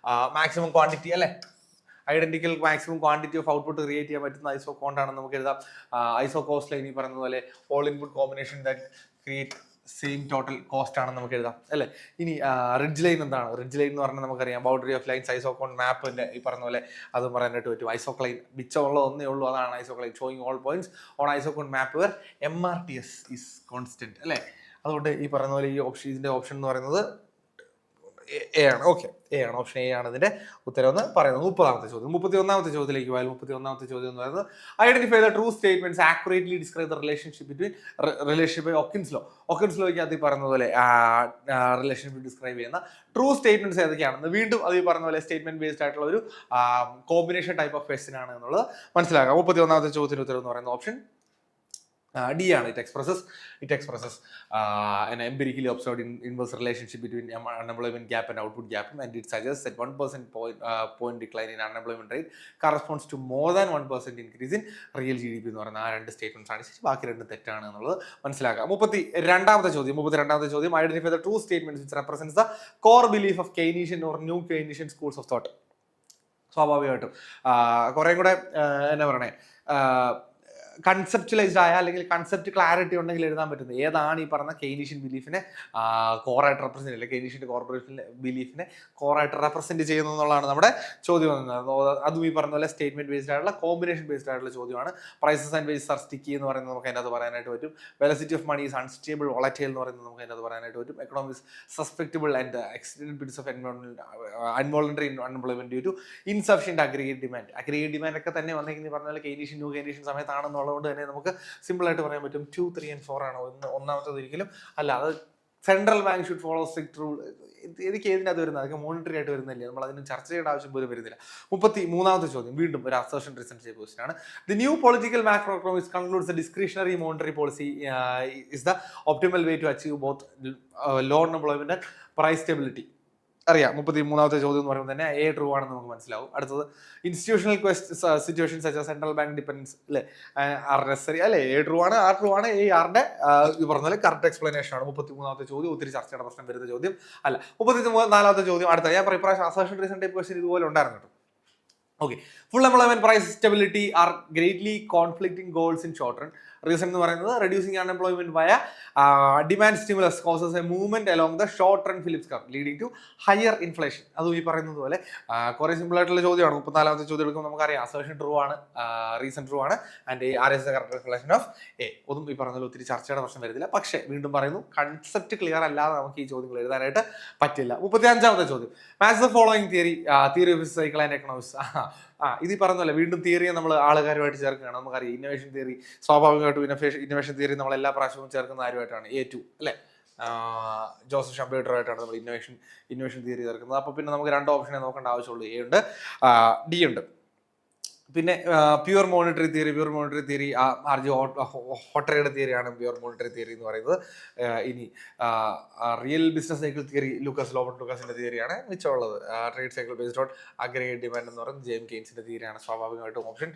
maximum quantity അല്ലേ, identical maximum quantity of output create ചെയ്യാൻ പറ്റുന്ന ഐസോ കോണ്ടാണെന്ന് നമുക്ക് എഴുതാം. ഐസോ കോസ്റ്റ് ലൈൻ ഈ പറയുന്ന പോലെ all input combination that create same total cost ആണെന്ന് നമുക്ക് എഴുതാം അല്ലേ. ഇനി റിഡ്ജ് ലൈൻ എന്താണ്? റിഡ്ജ് ലൈൻ എന്ന് പറഞ്ഞാൽ നമുക്കറിയാം ബൗണ്ടറി ഓഫ് ലൈൻസ് ഐസോകോൺ മാപ്പിന്റെ ഈ പറഞ്ഞ പോലെ അത് പറയാനായിട്ട് പറ്റും. ഐസോക്ലൈൻ മിച്ചമുള്ള ഒന്നേ ഉള്ളൂ, അതാണ് isocline, showing all points on isoquant map where MRTS is constant അല്ലേ. അതുകൊണ്ട് ഈ പറയുന്ന പോലെ ഈ ഓപ്ഷൻ, ഇതിന്റെ ഓപ്ഷൻ എന്ന് പറയുന്നത് എ ആണ്. ഓക്കെ, എ ആണ്, ഓപ്ഷൻ എ ആണ് ഇതിന്റെ ഉത്തരം എന്ന് പറയുന്നത്. 30ാമത്തെ ചോദ്യം. 31ാമത്തെ ചോദ്യത്തിലേക്ക് പോയാൽ 31ാമത്തെ ചോദ്യം എന്ന് പറയുന്നത് identify the true statements accurately describe the relationship by Okun's law. Okun's ലോയ്ക്കകത്ത് ഈ പറയുന്ന പോലെ റിലേഷൻഷിപ്പ് ഡിസ്ക്രൈബ് ചെയ്യുന്ന ട്രൂ സ്റ്റേറ്റ്മെന്റ്സ് ഏതൊക്കെയാണെന്ന് വീണ്ടും അത് ഈ പറഞ്ഞ പോലെ സ്റ്റേറ്റ്മെന്റ് ബേസ്ഡ് ആയിട്ടുള്ള ഒരു കോമ്പിനേഷൻ ടൈപ്പ് ഓഫ് ക്വസ്റ്റ്യൻ ആണ് എന്നുള്ളത് മനസ്സിലാക്കാം. 31ാമത്തെ ചോദ്യത്തിന് ഉത്തരം എന്ന് പറയുന്ന ഓപ്ഷൻ D ആണ്. It expresses an empirically observed inverse relationship between unemployment gap and output gap, and it suggests that 1% point decline in unemployment rate corresponds to more than 1% increase in real GDP എന്ന് പറയുന്ന ആ 2 statements ആണ് ശരി, ബാക്കി 2 തെറ്റാണ് എന്നുള്ളത് മനസ്സിലാക്കാം. 32ാമത്തെ ചോദ്യം identify the true statements which represents the core belief of Keynesian or new Keynesian schools of thought. സ്വാഭാവികമായിട്ടും കുറേ കൂടെ എന്നാ പറയണേ കൺസെപ്റ്റുവലൈസ്ഡ് ആയ അല്ലെങ്കിൽ കൺസെപ്റ്റ് ക്ലാരിറ്റി ഉണ്ടെങ്കിൽ എഴുതാൻ പറ്റുന്നത് ഏതാണ് ഈ പറഞ്ഞ കെയ്നീഷ്യൻ ബിലീഫിനെ കോറായിട്ട് റെപ്രസെന്റ് ചെയ്യില്ല, കെയ്നീഷ്യൻ കോർപ്പറേഷൻ ബിലീഫിനെ കോറായിട്ട് റെപ്രസെന്റ് ചെയ്യുന്നു എന്നുള്ളതാണ് നമ്മുടെ ചോദ്യം വന്നത്. അതും ഈ പറഞ്ഞ പോലെ സ്റ്റേറ്റ്മെന്റ് ബേസ്ഡ് ആയിട്ടുള്ള കോമ്പിനേഷൻ ബേസ്ഡ് ആയിട്ടുള്ള ചോദ്യമാണ്. Prices and wages are sticky എന്ന് പറയുന്നത് നമുക്ക് അതിനകത്ത് പറയാനായിട്ട് പറ്റും. Velocity of money is unstable volatile എന്ന് പറയുന്നത് നമുക്ക് അതിനകത്ത് പറയാനായിട്ട് പറ്റും. Economics susceptible and extend bits of involuntary unemployment due to insufficient aggregate demand ഒക്കെ തന്നെ വന്നെങ്കിൽ പറഞ്ഞ പോലെ കെയ്നീഷ്യൻ ന്യൂ കെയ്നീഷ്യൻ സമയത്താണെന്നുള്ളതുകൊണ്ട് തന്നെ നമുക്ക് സിമ്പിൾ ആയിട്ട് പറയാൻ പറ്റും 2, 3 and 4 ആണ്. ഒന്നാമത്തത് ഒരിക്കലും അല്ല, അത് central bank should follow strict rule. എനിക്ക് ഏതിനകത്ത് വരുന്നത് അതൊക്കെ മോണിറ്ററി ആയിട്ട് വരുന്നില്ല, നമ്മൾ അതിന് ചർച്ച ചെയ്യേണ്ട ആവശ്യം പോലും വരുന്നില്ല. 33ാമത്തെ ചോദ്യം വീണ്ടും ഒരു അസേർഷൻ റിസൾട്ട് ചെയ്ത ക്വസ്റ്റൻ ആണ്. The new political macroeconomics concludes the discretionary monetary policy is the optimal way to achieve both low unemployment and price stability. അറിയാം. 33ാമത്തെ ചോദ്യം എന്ന് പറയുമ്പോൾ തന്നെ എ ട്രൂ ആണെന്ന് നമുക്ക് മനസ്സിലാവും. അടുത്തത് institutional situation such central bank dependence അല്ലെ ആർ നെസറി അല്ലെ, എ ട്രൂ ആണ്, ആർ ട്രൂ ആണ്, എ ആറിന്റെ പറഞ്ഞ പോലെ കറക്റ്റ് എക്സ്പ്ലനേഷൻ ആണ്. 33ാമത്തെ ചോദ്യം ഒത്തിരി ചർച്ചയുടെ പ്രശ്നം വരുന്ന ചോദ്യം അല്ല. 34ാമത്തെ ചോദ്യം അടുത്ത ഞാൻ ഇപ്രാവശ്യം അസേർഷൻ റീസൺ ടൈപ്പ് ക്വസ്റ്റൻ ഇതുപോലെ ഉണ്ടായിരുന്നു കേട്ടോ. Okay, full employment price stability are greatly conflicting goals in short run. Reason എന്ന് പറയുന്നത് reducing unemployment via demand stimulus causes a movement along the short run Phillips curve leading to higher inflation. അതും ഈ പറയുന്നത് പോലെ കുറെ simple ആയിട്ടുള്ള ചോദ്യമാണ്. 34ാമത്തെ ചോദ്യം എടുക്കുമ്പോൾ നമുക്കറിയാം അസേർഷൻ ട്രൂ ആണ്, റീസൺ ട്രൂ ആണ്, and R is the correct explanation of A. ഒന്നും ഈ പറഞ്ഞ ഒത്തിരി ചർച്ചയുടെ പ്രശ്നം വരുന്നില്ല. പക്ഷേ വീണ്ടും പറയുന്നു, കൺസെപ്റ്റ് ക്ലിയർ അല്ലാതെ നമുക്ക് ഈ ചോദ്യങ്ങൾ എഴുതാനായിട്ട് പറ്റില്ല. 35ാമത്തെ ചോദ്യം match the following theory of cycle and economics. ഇത് പറഞ്ഞല്ലേ വീണ്ടും തിയറിയെ നമ്മൾ ആളുകാരുമായിട്ട് ചേർക്കുകയാണ്. നമുക്കറിയാം ഇന്നോവേഷൻ തിയറി സ്വാഭാവികമായിട്ടും ഇന്നോവേഷൻ തിയറി നമ്മൾ എല്ലാ പ്രാവശ്യവും ചേർക്കുന്ന ആരുമായിട്ടാണ് A2 അല്ലെ, ജോസഫ് ഷംബേറ്ററുമായിട്ടാണ് നമ്മൾ ഇന്നോവേഷൻ തിയറി ചേർക്കുന്നത്. അപ്പോൾ പിന്നെ നമുക്ക് 2 ഓപ്ഷനെ നോക്കേണ്ട ആവശ്യമുള്ളൂ, എ ഉണ്ട്, ഡി ഉണ്ട്. പിന്നെ പ്യുവർ മോണിറ്ററി തിയറി ആർജി ഹോട്ടറയുടെ തിയറിയാണ് പ്യുവർ മോണിറ്ററി തിയറി എന്ന് പറയുന്നത്. ഇനി റിയൽ ബിസിനസ് സൈക്കിൾ തിയറി ലൂക്കാസിന്റെ തിയറിയാണ്. മിച്ചമുള്ളത് trade cycle based on aggregate demand എന്ന് പറയുന്നത് ജെയിം കെയ്ൻസിന്റെ തിയറിയാണ്. സ്വാഭാവികമായിട്ടും ഓപ്ഷൻ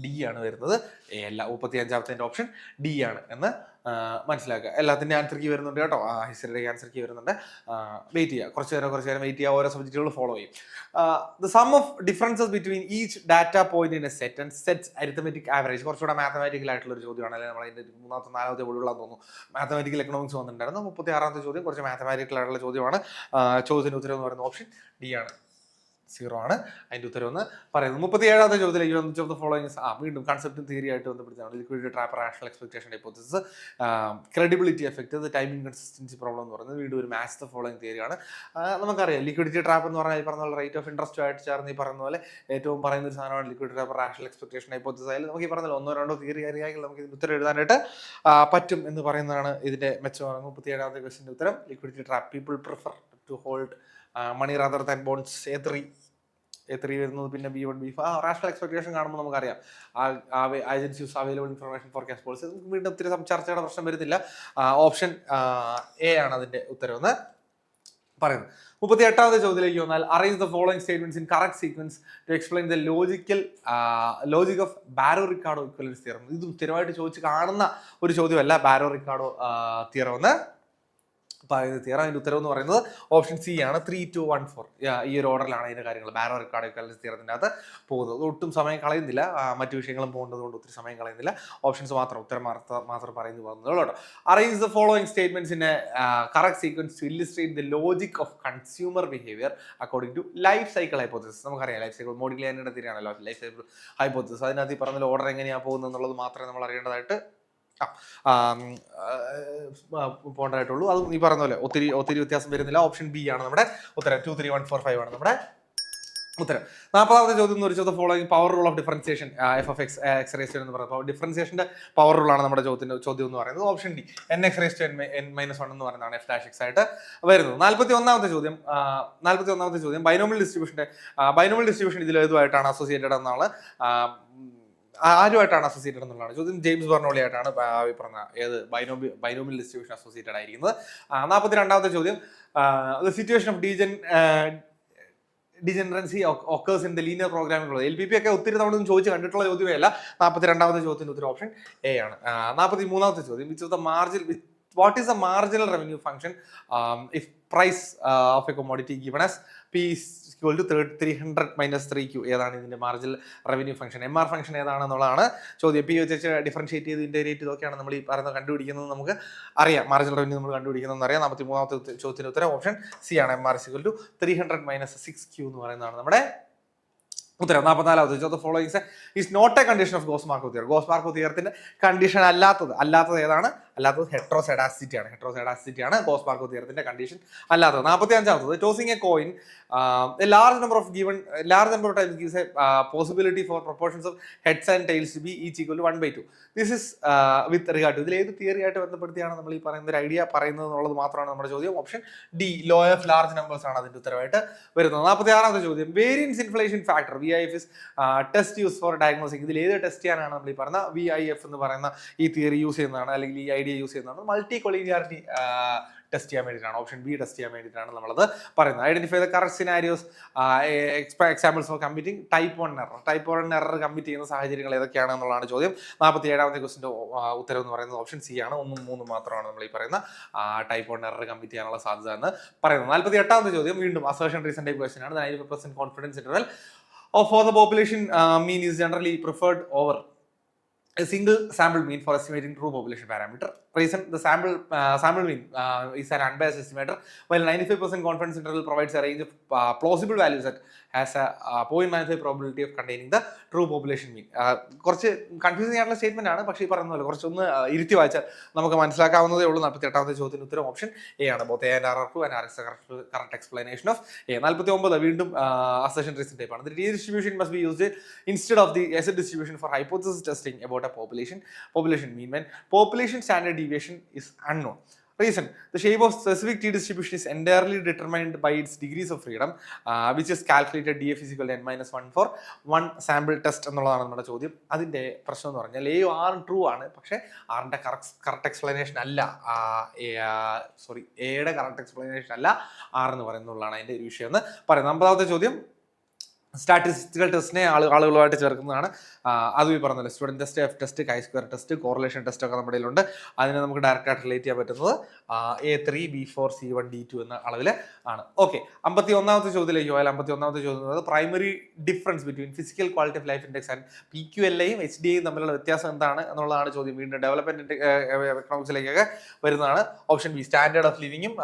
ഡി ആണ് വരുന്നത്. അല്ല, 35ാമത്തെ ഓപ്ഷൻ ഡി ആണ് എന്ന് മനസ്സിലാക്കുക. എല്ലാത്തിൻ്റെ ആൻസർ കീ വരുന്നുണ്ട് കേട്ടോ, ഹിസ്റ്ററിയുടെ ആൻസർ കീ വരുന്നുണ്ട്. വെയിറ്റ് ചെയ്യുക, കുറച്ച് നേരം വെയിറ്റ് ചെയ്യുക, ഓരോ സബ്ജക്റ്റുകൾ ഫോളോ ചെയ്യും. The sum of differences between each data point in A set and sets arithmetic average. കുറച്ചുകൂടെ മാത്തമാറ്റിക്കൽ ആയിട്ടുള്ള ഒരു ചോദ്യമാണ്, അല്ലെങ്കിൽ നമ്മൾ അതിൻ്റെ 3ാമത്തെ 4ാമത്തെ ബോർഡുകളാന്ന് തോന്നുന്നു മാത്തമാറ്റിക്കൽ എക്കണോമിക്സ് വന്നിട്ടുണ്ടായിരുന്നു. 36ാമത്തെ ചോദ്യം കുറച്ച് മാത്തമാറ്റിക്കൽ ആയിട്ടുള്ള ചോദ്യമാണ്. ചോദ്യത്തിന് ഉത്തരം എന്ന് പറയുന്ന ഓപ്ഷൻ ഡി ആണ്, 0 ആണ് അതിന്റെ ഉത്തരവെന്ന് പറയുന്നത്. 37ാമത്തെ ചോദ്യത്തിലേക്ക് ഫോളോയിങ് വീണ്ടും കൺസെപ്റ്റും തിയറി ആയിട്ട് ബന്ധപ്പെടുത്താണ്. Liquidity trap, rational expectation hypothesis, credibility effect, time inconsistency problem എന്ന് പറയുന്നത് വീണ്ടും ഒരു മാച്ച് ദ ഫോളോയിങ് തിയറിയാണ്. നമുക്കറിയാം ലിക്വിഡിറ്റി ട്രാപ്പ് എന്ന് പറഞ്ഞാൽ ഈ പറഞ്ഞ പോലെ റേറ്റ് ഓഫ് ഇൻട്രസ്റ്റ് ആയിട്ട് ചേർന്ന് ഈ പറയുന്ന പോലെ ഏറ്റവും പറയുന്ന ഒരു സാധനമാണ് liquidity trap, rational expectation hypothesis. ആയാലും നമുക്ക് ഈ പറഞ്ഞ 1-2 തിയറി അറിയാമെങ്കിൽ നമുക്ക് ഇതിന് ഉത്തരം എഴുതാനായിട്ട് പറ്റും എന്ന് പറയുന്നതാണ് ഇതിന്റെ മെച്ചമാണ്. 37ാമത്തെ ക്വസ്റ്റിന്റെ ഉത്തരം liquidity trap. People prefer to hold money rather than bonds. A3 വരുന്നത്. പിന്നെ B1 B5 റാഷണൽ എക്സ്പെക്ടേഷൻ കാണുമ്പോൾ നമുക്കറിയാം agencies available information forecast policy. വീണ്ടും ഒത്തിരി ചർച്ചയുടെ പ്രശ്നം വരുന്നില്ല. ഓപ്ഷൻ എ ആണ് അതിന്റെ ഉത്തരവെന്ന് പറയുന്നത്. 38ാമത്തെ ചോദ്യത്തിലേക്ക് വന്നാൽ arrange the following statements in correct sequence to explain the logic of Barro Ricardo equivalence theorem. ഇതും സ്ഥിരമായിട്ട് ചോദിച്ച് കാണുന്ന ഒരു ചോദ്യമല്ല ബാരോ-റിക്കാർഡോ തിയറം എന്ന് പറയുന്നത്. തിയറം അതിന്റെ ഉത്തരവ് എന്ന് പറയുന്നത് ഓപ്ഷൻ സി ആണ്, 3, 2, 1, 4. ഈ ഒരു ഓർഡറിലാണ് അതിന്റെ കാര്യങ്ങൾ ബാരോ-റിക്കാർഡോ ഇക്വലൻസ് തിയറത്തിന്റെ അകത്ത് പോകുന്നത്. ഒട്ടും സമയം കളയുന്നില്ല, മറ്റു വിഷയങ്ങളും പോകേണ്ടതുകൊണ്ട് ഒത്തിരി സമയം കളയുന്നില്ല. ഓപ്ഷൻസ് ഉത്തരം മാത്രം പറയുന്നു പോകുന്നുള്ളൂ കേട്ടോ. Arrange the following statements in a correct sequence to illustrate the logic of consumer behaviour according to life cycle hypothesis. നമുക്കറിയാം ലൈഫ് സൈക്കിൾ മോഡിഗ്ലിയാനിയുടെ തിയറിയാണല്ലോ ലൈഫ് സൈക്കിൾ ഹൈപ്പോത്തിസിസ്. അതിനകത്ത് ഈ പറഞ്ഞ ഓർഡർ എങ്ങനെയാണ് പോകുന്നത് എന്നുള്ളത് മാത്രമേ നമ്മൾ അറിയേണ്ടതായിട്ട് പോകേണ്ടതായിട്ടുള്ളൂ. അത് ഈ പറഞ്ഞ പോലെ ഒത്തിരി വ്യത്യാസം വരുന്നില്ല. ഓപ്ഷൻ ബി ആണ് നമ്മുടെ ഉത്തരം. 2, 3, 1, 4, 5 ആണ് നമ്മുടെ ഉത്തരം. 40ാമത്തെ ചോദ്യം എന്ന് വെച്ചാൽ following power rule of differentiation f of x raise എന്ന് പറയുന്നത് ഡിഫറൻസിയേഷന്റെ പവർ റൂൾ ആണ് നമ്മുടെ ചോദ്യം എന്ന് പറയുന്നത്. ഓപ്ഷൻ ഡി N(x) (n-1) എന്ന് പറയുന്നതാണ് F'(x) ആയിട്ട് വരുന്നത്. 41ാമത്തെ ചോദ്യം ബൈനോമിയൽ ഡിസ്ട്രിബ്യൂഷൻ ഇതിൽ ഏതുമായിട്ടാണ് അസോസിയേറ്റഡ് എന്നാണ്, ആരുമായിട്ടാണ് അസോസിയേറ്റഡ് എന്നുള്ളതാണ് ചോദ്യം. ജെയിംസ് ബെർണോളി ആയിട്ടാണ് ഈ പറഞ്ഞ ബൈനോമിയൽ ഡിസ്ട്രിബ്യൂഷൻ അസോസിയേറ്റഡ് ആയിരിക്കുന്നത്. 42ാമത്തെ ചോദ്യം the situation of degeneracy occurs in the linear programming. LPP ഒക്കെ ഒത്തിരി തവണ ചോദിച്ച് കണ്ടിട്ടുള്ള ചോദ്യമേ അല്ല. 42ാമത്തെ ചോദ്യത്തിന്റെ ഉത്തരം ഓപ്ഷൻ എ ആണ്. 43ാമത്തെ ചോദ്യം what is the marginal revenue function if price of a commodity given as P is equal to 300 minus 3Q. ഏതാണ് ഇതിന്റെ marginal revenue function? MR function ഏതാണെന്നുള്ളതാണ് ചോദ്യം. പി വെച്ച് ഡിഫറൻഷിയേറ്റ് ചെയ്ത് ഇന്റഗ്രേറ്റ് ചെയ്തൊക്കെയാണ് നമ്മൾ ഈ പറയുന്നത് കണ്ടുപിടിക്കുന്നത്. നമുക്ക് അറിയാം മാർജിനൽ റവന്യൂ നമ്മൾ കണ്ടുപിടിക്കുന്നതെന്ന് അറിയാം. 43ാമത്തെ ചോദ്യത്തിന് ഉത്തരം ഓപ്ഷൻ സി ആണ്. MR is equal to 300 minus 6Q എന്ന് പറയുന്നതാണ് നമ്മുടെ ഉത്തരം. 44ാമത്തെ ചോദ്യം followings is not a condition of Gauss Markov theorem. Gauss Markov തിയറത്തിന്റെ കണ്ടീഷൻ അല്ലാത്തത് ഏതാണ്? അല്ലാത്തത് ഹെട്രോസെഡാസിറ്റി ആണ്. ഹെട്രോസെഡാസിറ്റി ആണ് ഗോസ്-മാർക്കോവ് തിയറത്തിന്റെ കണ്ടീഷൻ അല്ലാത്തത്. 45ാമത്തത് tossing a coin a large number of times gives a possibility for proportions of heads and tails to be each equal to 1/2. This is with regard to ഇതിൽ ഏത് തിയറി ആയിട്ട് ബന്ധപ്പെടുത്തിയാണ് നമ്മൾ ഈ പറയുന്ന ഒരു ഐഡിയ പറയുന്നത് എന്നുള്ളത് മാത്രമാണ് നമ്മുടെ ചോദ്യം. Option D law of large numbers ആണ് അതിന്റെ ഉത്തരവായിട്ട് വരുന്നത്. 46ാമത്തെ ചോദ്യം variance inflation factor VIF is test use for diagnosing. ഇതിൽ ഏത് ടെസ്റ്റ് ചെയ്യാനാണ് നമ്മൾ ഈ പറയുന്ന VIF എന്ന് പറയുന്ന ഈ തിയറി യൂസ് ചെയ്യുന്നതാണ് അല്ലെങ്കിൽ ഈ ഐഡിയ യൂസ് ചെയ്യുന്നതാണ്? മൾട്ടി കൊളീനിയാരിറ്റി ടെസ്റ്റ് ചെയ്യാൻ വേണ്ടിയിട്ടാണ്. ഓപ്ഷൻ ബി ടെസ്റ്റ് ചെയ്യാൻ വേണ്ടിയിട്ടാണ് നമ്മളത് പറയുന്നത്. Identify the correct scenarios examples for committing type 1 error. Type 1 error commit ചെയ്യുന്ന സാഹചര്യങ്ങൾ ഏതൊക്കെയാണ് എന്നുള്ളതാണ് ചോദ്യം. 47ാമത്തെ ക്വസ്റ്റിന്റെ ഉത്തരം എന്ന് പറയുന്നത് ഓപ്ഷൻ സി ആണ്. 1ഉം 3ഉം മാത്രമാണ് നമ്മൾ ഈ പറയുന്ന ടൈപ്പ് 1 എറർ കമ്മിറ്റ് ചെയ്യാനുള്ള സാധ്യത എന്ന് പറയുന്നത്. 48ാമത്തെ ചോദ്യം വീണ്ടും അസേർഷൻ റീസൺ ടൈപ്പ് ക്വസ്റ്റൻ ആണ്. 95% confidence interval for the population mean is generally preferred over a single sample mean for estimating true population parameter. Reason: the sample mean is an unbiased estimator, while 95% confidence interval provides a range of plausible values that has a 0.95 probability of containing the true population mean. കുറച്ച് confusing ആയിട്ടുള്ള statement ആണ്, പക്ഷേ ഈ പറയുന്ന പോലെ കുറച്ചൊന്ന് ഇരുത്തി വായിച്ചാൽ നമുക്ക് മനസ്സിലാക്കാവുന്നതേ ഉള്ളൂ. 48ാമത്തെ ചോദ്യത്തിന് ഉത്തരം ഓപ്ഷൻ എ ആണ്. Both A and R are true and R is correct explanation of A. 49 വീണ്ടും അസേർഷൻ റീസൺ ടൈപ്പ് ആണ്. The redistribution must be used instead of the asset distribution for hypothesis testing about a population mean when population standard deviation is unknown. Reason: the shape of specific T distribution is entirely determined by its degrees of freedom, which is calculated df is equal to n-1 for one sample test എന്നുള്ളതാണ് നമ്മുടെ ചോദ്യം. അതിന്റെ പ്രശ്നം എന്ന് പറഞ്ഞാൽ A are true ആണ്, പക്ഷേ ആറിന്റെ കറക്റ്റ് എക്സ്പ്ലനേഷൻ അല്ല, എയുടെ കറക്റ്റ് എക്സ്പ്ലനേഷൻ അല്ല ആർ എന്ന് പറയുന്നതാണ് അതിന്റെ ഒരു വിഷയം എന്ന് പറയുന്നത്. 50ാമത്തെ ചോദ്യം സ്റ്റാറ്റിസ്റ്റിക്കൽ ടെസ്റ്റിനെ ആളുകളുമായിട്ട് ചേർക്കുന്നതാണ്. അതും ഈ പറഞ്ഞല്ലോ student test, F test, chi square test, correlation test ഒക്കെ നമ്മുടെ കയ്യിലുണ്ട്. അതിനെ നമുക്ക് ഡയറക്റ്റായിട്ട് റിലേറ്റ് ചെയ്യാൻ പറ്റുന്നത് A3, B4, C1, D2 എന്ന അളവിൽ ആണ്. ഓക്കെ, 51ാമത്തെ ചോദ്യത്തിലേക്ക് പോയാൽ 51ാമത്തെ ചോദ്യം primary difference between physical quality of life index and PQLയും HDAയും തമ്മിലുള്ള വ്യത്യാസം എന്താണ് എന്നുള്ളതാണ് ചോദ്യം. വീണ്ടും ഡെവലപ്മെന്റ് എക്കണോമിക്സിലേക്കൊക്കെ വരുന്നതാണ്. ഓപ്ഷൻ ബി സ്റ്റാൻഡേർഡ് ഓഫ് ലിവിങ്ങും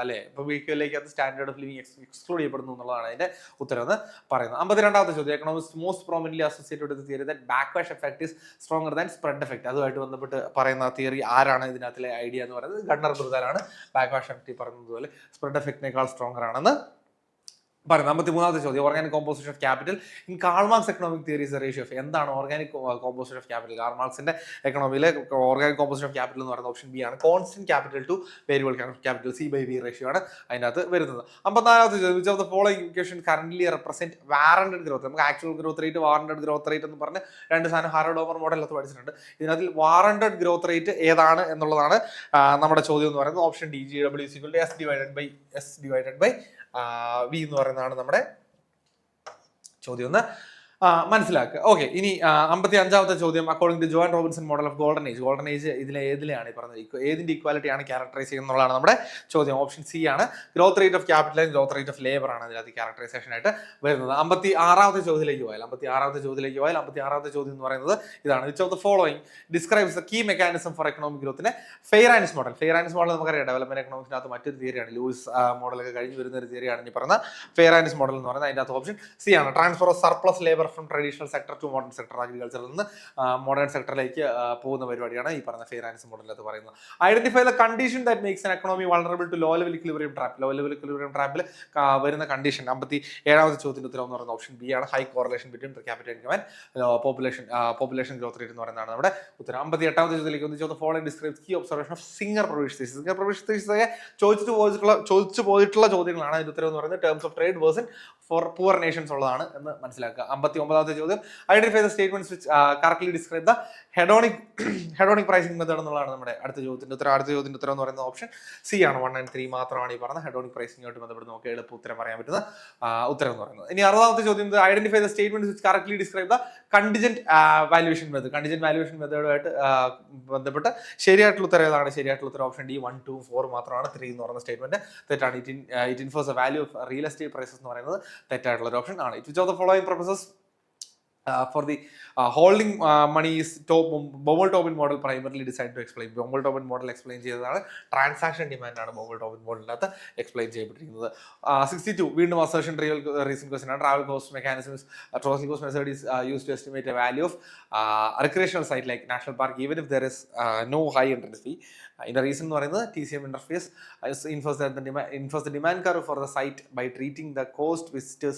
അല്ലെ, ഇപ്പോൾ PQLലേക്ക് അത് സ്റ്റാൻഡേർഡ് ഓഫ് ലിവിങ് എക്സ്ക്ലൂഡ് ചെയ്യപ്പെടുന്നു എന്നുള്ളതാണ് അതിന്റെ ഉത്തരവെന്ന് പറയുന്നത്. 52ാമത്തെ ചോദ്യം economics most prominently associated with theory that backwash effect is stronger than spread effect. അതുമായിട്ട് ബന്ധപ്പെട്ട് പറയുന്ന തിയറി ആരാണ്? ഇതിനകത്തിലെ ഐഡിയ എന്ന് പറയുന്നത് ഗണ്ണർ ബ്രദറാണ്. ബാക്ക്വാഷ് എഫക്ട് പറഞ്ഞതുപോലെ സ്പ്രെഡ് എഫക്റ്റിനേക്കാൾ സ്ട്രോങ്ങർ ആണെന്ന് പറയുന്നത്. 53ാമത്തെ ചോദ്യം organic composition of capital in Karl Marx economic theory is ratio of. എന്താണ് organic composition of capital? Karl മാർക്സിന്റെ എക്കണോമിയിലെ ഓർഗാനിക് കോമ്പോസിഷൻ ഓഫ് ക്യാപിറ്റൽ എന്ന് പറയുന്നത് ഓപ്ഷൻ ബി ആണ്. Constant capital to variable capital C/V ratio ആണ് അതിനകത്ത് വരുന്നത്. 54ാമത്തെ ചോദ്യം which of the following equation currently represent warranted growth. നമുക്ക് actual growth rate, warranted growth rate എന്ന് പറഞ്ഞ് രണ്ട് സാധനം ഹാരോഡ് ഓവർ മോഡലൊക്കെ പഠിച്ചിട്ടുണ്ട്. ഇതിനകത്തിൽ വാറന്റഡ് ഗ്രോത്ത് റേറ്റ് ഏതാണ് എന്നുള്ളതാണ് നമ്മുടെ ചോദ്യം എന്ന് പറയുന്നത്. Option D GW is equal to S divided by V എന്ന് പറയുന്നതാണ് നമ്മുടെ ചോദ്യം ഒന്ന് മനസ്സിലാക്കുക. ഓക്കെ, ഇനി 55ാമത്തെ ചോദ്യം according to Joan Robinson model of golden age. Golden age ഏതിലാണ് ഈ പറഞ്ഞത്? ഏതിന്റെ ഇക്വാലിറ്റിയാണ് ക്യാരക്ടറൈസ് ചെയ്യുന്നത് എന്നുള്ളതാണ് നമ്മുടെ ചോദ്യം. ഓപ്ഷൻ സി ആണ്. Growth rate of capital and growth rate of labour ആണ് അതിനകത്ത് ക്യാരക്ടറൈസേഷൻ ആയിട്ട് വരുന്നത്. 56ാമത്തെ ചോദ്യത്തിലേക്ക് പോയാൽ 56ാമത്തെ ചോദ്യം എന്ന് പറയുന്നത് ഇതാണ്. Which of the following describes the key mechanism for economic ഗ്രോത്തിന്? Fei Ranis model. ഫെയർആൻസ് മോഡൽ നമുക്കറിയാം ഡെവലപ്മെന്റ് എക്കണോമിക്സിനകത്ത് മറ്റൊരു തിയറിയാണ്. ലൂയിസ് മോഡലൊക്കെ കഴിഞ്ഞ് വരുന്ന ഒരു തിയറിയാണ് ഈ പറഞ്ഞ ഫെയർആൻസ് മോഡൽ എന്ന് പറയുന്നത്. അതിൻ്റെ അകത്ത് ഓപ്ഷൻ സി ആണ്. Transfer of surplus labour from traditional sector to modern sector. അഗ്രികൾച്ചറിൽ നിന്ന് മോഡേൺ സെക്ടറിലേക്ക് പോകുന്ന പരിപാടിയാണ് ഈ പറഞ്ഞ ഫെയർആൻസ് മോഡലിനകത്ത് പറയുന്നത്. Identify the condition that makes an economy vulnerable to low level equilibrium trap. Low level equilibrium ട്രാപ്പിൽ വരുന്ന കണ്ടീഷൻ 57ാമത്തെ ചോദ്യത്തിന്റെ ഉത്തരം എന്ന് പറയുന്നത് ഓപ്ഷൻ ബി ആണ്. High correlation between per capital income and population growth rate എന്ന് പറയുന്നതാണ് നമ്മുടെ ഉത്തരം. 58ാമത്തെ ചോദ്യത്തിലേക്ക് ഒന്ന് following describes key observation of Singer Prebisch thesis. Singer Prebisch thesis ചോദിച്ചു പോയിട്ടുള്ള ചോദ്യങ്ങളാണ്. അതിന്റെ ഉത്തരം എന്ന് പറയുന്നത് terms of trade version four poor Nations ഉള്ളതാണ് എന്ന് മനസ്സിലാക്കുക. 69ാമത്തെ ചോദ്യം identify the statements which correctly describe the hedonic pricing method എന്നുള്ളതാണ് നമ്മുടെ അടുത്ത ചോദ്യത്തിന്റെ ഉത്തരം എന്ന് പറയുന്ന ഓപ്ഷൻ സി ആണ്. 1 and 3 മാത്രമാണ് ഈ പറഞ്ഞ ഹെഡോണിക് പ്രൈസിംഗുമായിട്ട് ബന്ധപ്പെട്ട് നമുക്ക് എളുപ്പ ഉത്തരം പറയാൻ പറ്റുന്ന ഉത്തരം എന്ന് പറയുന്നത്. ഇനി 60ാമത്തെ ചോദ്യം identify the statements which correctly describe the contingent valuation മെത്തേഡുമായിട്ട് ബന്ധപ്പെട്ട് ശരിയായിട്ടുള്ള ഉത്തരം ഏതാണ്? ശരിയായിട്ടുള്ള ഉത്തരം ഓപ്ഷൻ ഡി 1, 2, 4 മാത്രമാണ്. 3 എന്ന് പറയുന്ന സ്റ്റേറ്റ്മെന്റ് തെറ്റാണ്. It infers a value of real estate prices എന്ന് പറയുന്നത് തെറ്റായിട്ടുള്ള ഒരു ഓപ്ഷൻ ആണ്. Which of the following purposes for the holding money is Baumol-Tobin model primarily designed to explain. Baumol-Tobin model explain ചെയ്തതാണ് ട്രാൻസാക്ഷൻ ഡിമാൻഡ് ആണ് Baumol-Tobin മോഡലിനകത്ത് explain ചെയ്യപ്പെട്ടിരിക്കുന്നത്. 62 വീണ്ടും assertion reason question ആണ്. Travel cost mechanisms travel cost method is used to estimate a value of recreational site like national park even if there is no high entrance fee. ഇതിന്റെ reason എന്ന് പറയുന്നത് TCM interface infers the demand curve for the site by treating the cost visitors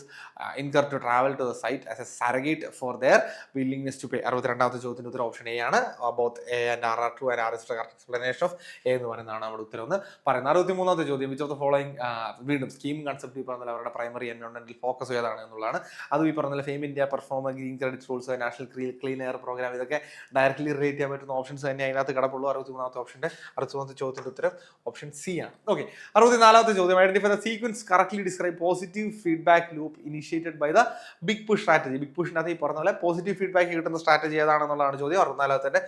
incur to travel to the site as a surrogate for their willingness to pay. 62ാമത്തെ ചോദ്യത്തിന്റെ ഉത്തരം option A ആണ്. both A and R are true and R is the correct explanation of A എന്ന് പറയുന്നതാണ് നമ്മുടെ ഉത്തരം എന്ന് പറയുന്നത്. 63ാമത്തെ ചോദ്യം വിച്ച് ഓഫ് ദ ഫോളോയിങ് വീണ്ടും സ്കീം കൺസെപ്റ്റ് ഈ പറഞ്ഞാൽ അവരുടെ പ്രൈമറി എൻവയോൺമെന്റൽ ഫോക്കസ് ഏതാണ് എന്നുള്ളതാണ്. അതും ഈ പറഞ്ഞ FAME India performer green credit rules national clean air programme ഇതൊക്കെ ഡയറക്ട്ലി റിലേറ്റ് ചെയ്യാൻ പറ്റുന്ന ഓപ്ഷൻസ് തന്നെ അതിനകത്ത് കിടപ്പുള്ളൂ. 63ാമത്തെ ഓപ്ഷന്റെ 63ാമത്തെ ചോദ്യത്തിന്റെ ഉത്തരം ഓപ്ഷൻ സി ആണ്. ഓക്കെ, 64ാമത്തെ ചോദ്യം identify the sequence correctly describe positive feedback loop initiated by the big push strategy. Big പുഷിനകത്ത് ഈ പറഞ്ഞ പോലെ പോസിറ്റീവ് ഫീഡ്ബാക്ക് കിട്ടുന്ന സ്ട്രാറ്റജി ഏതാണെന്നുള്ളതാണ് ചോദ്യം. 64ാമത്തെ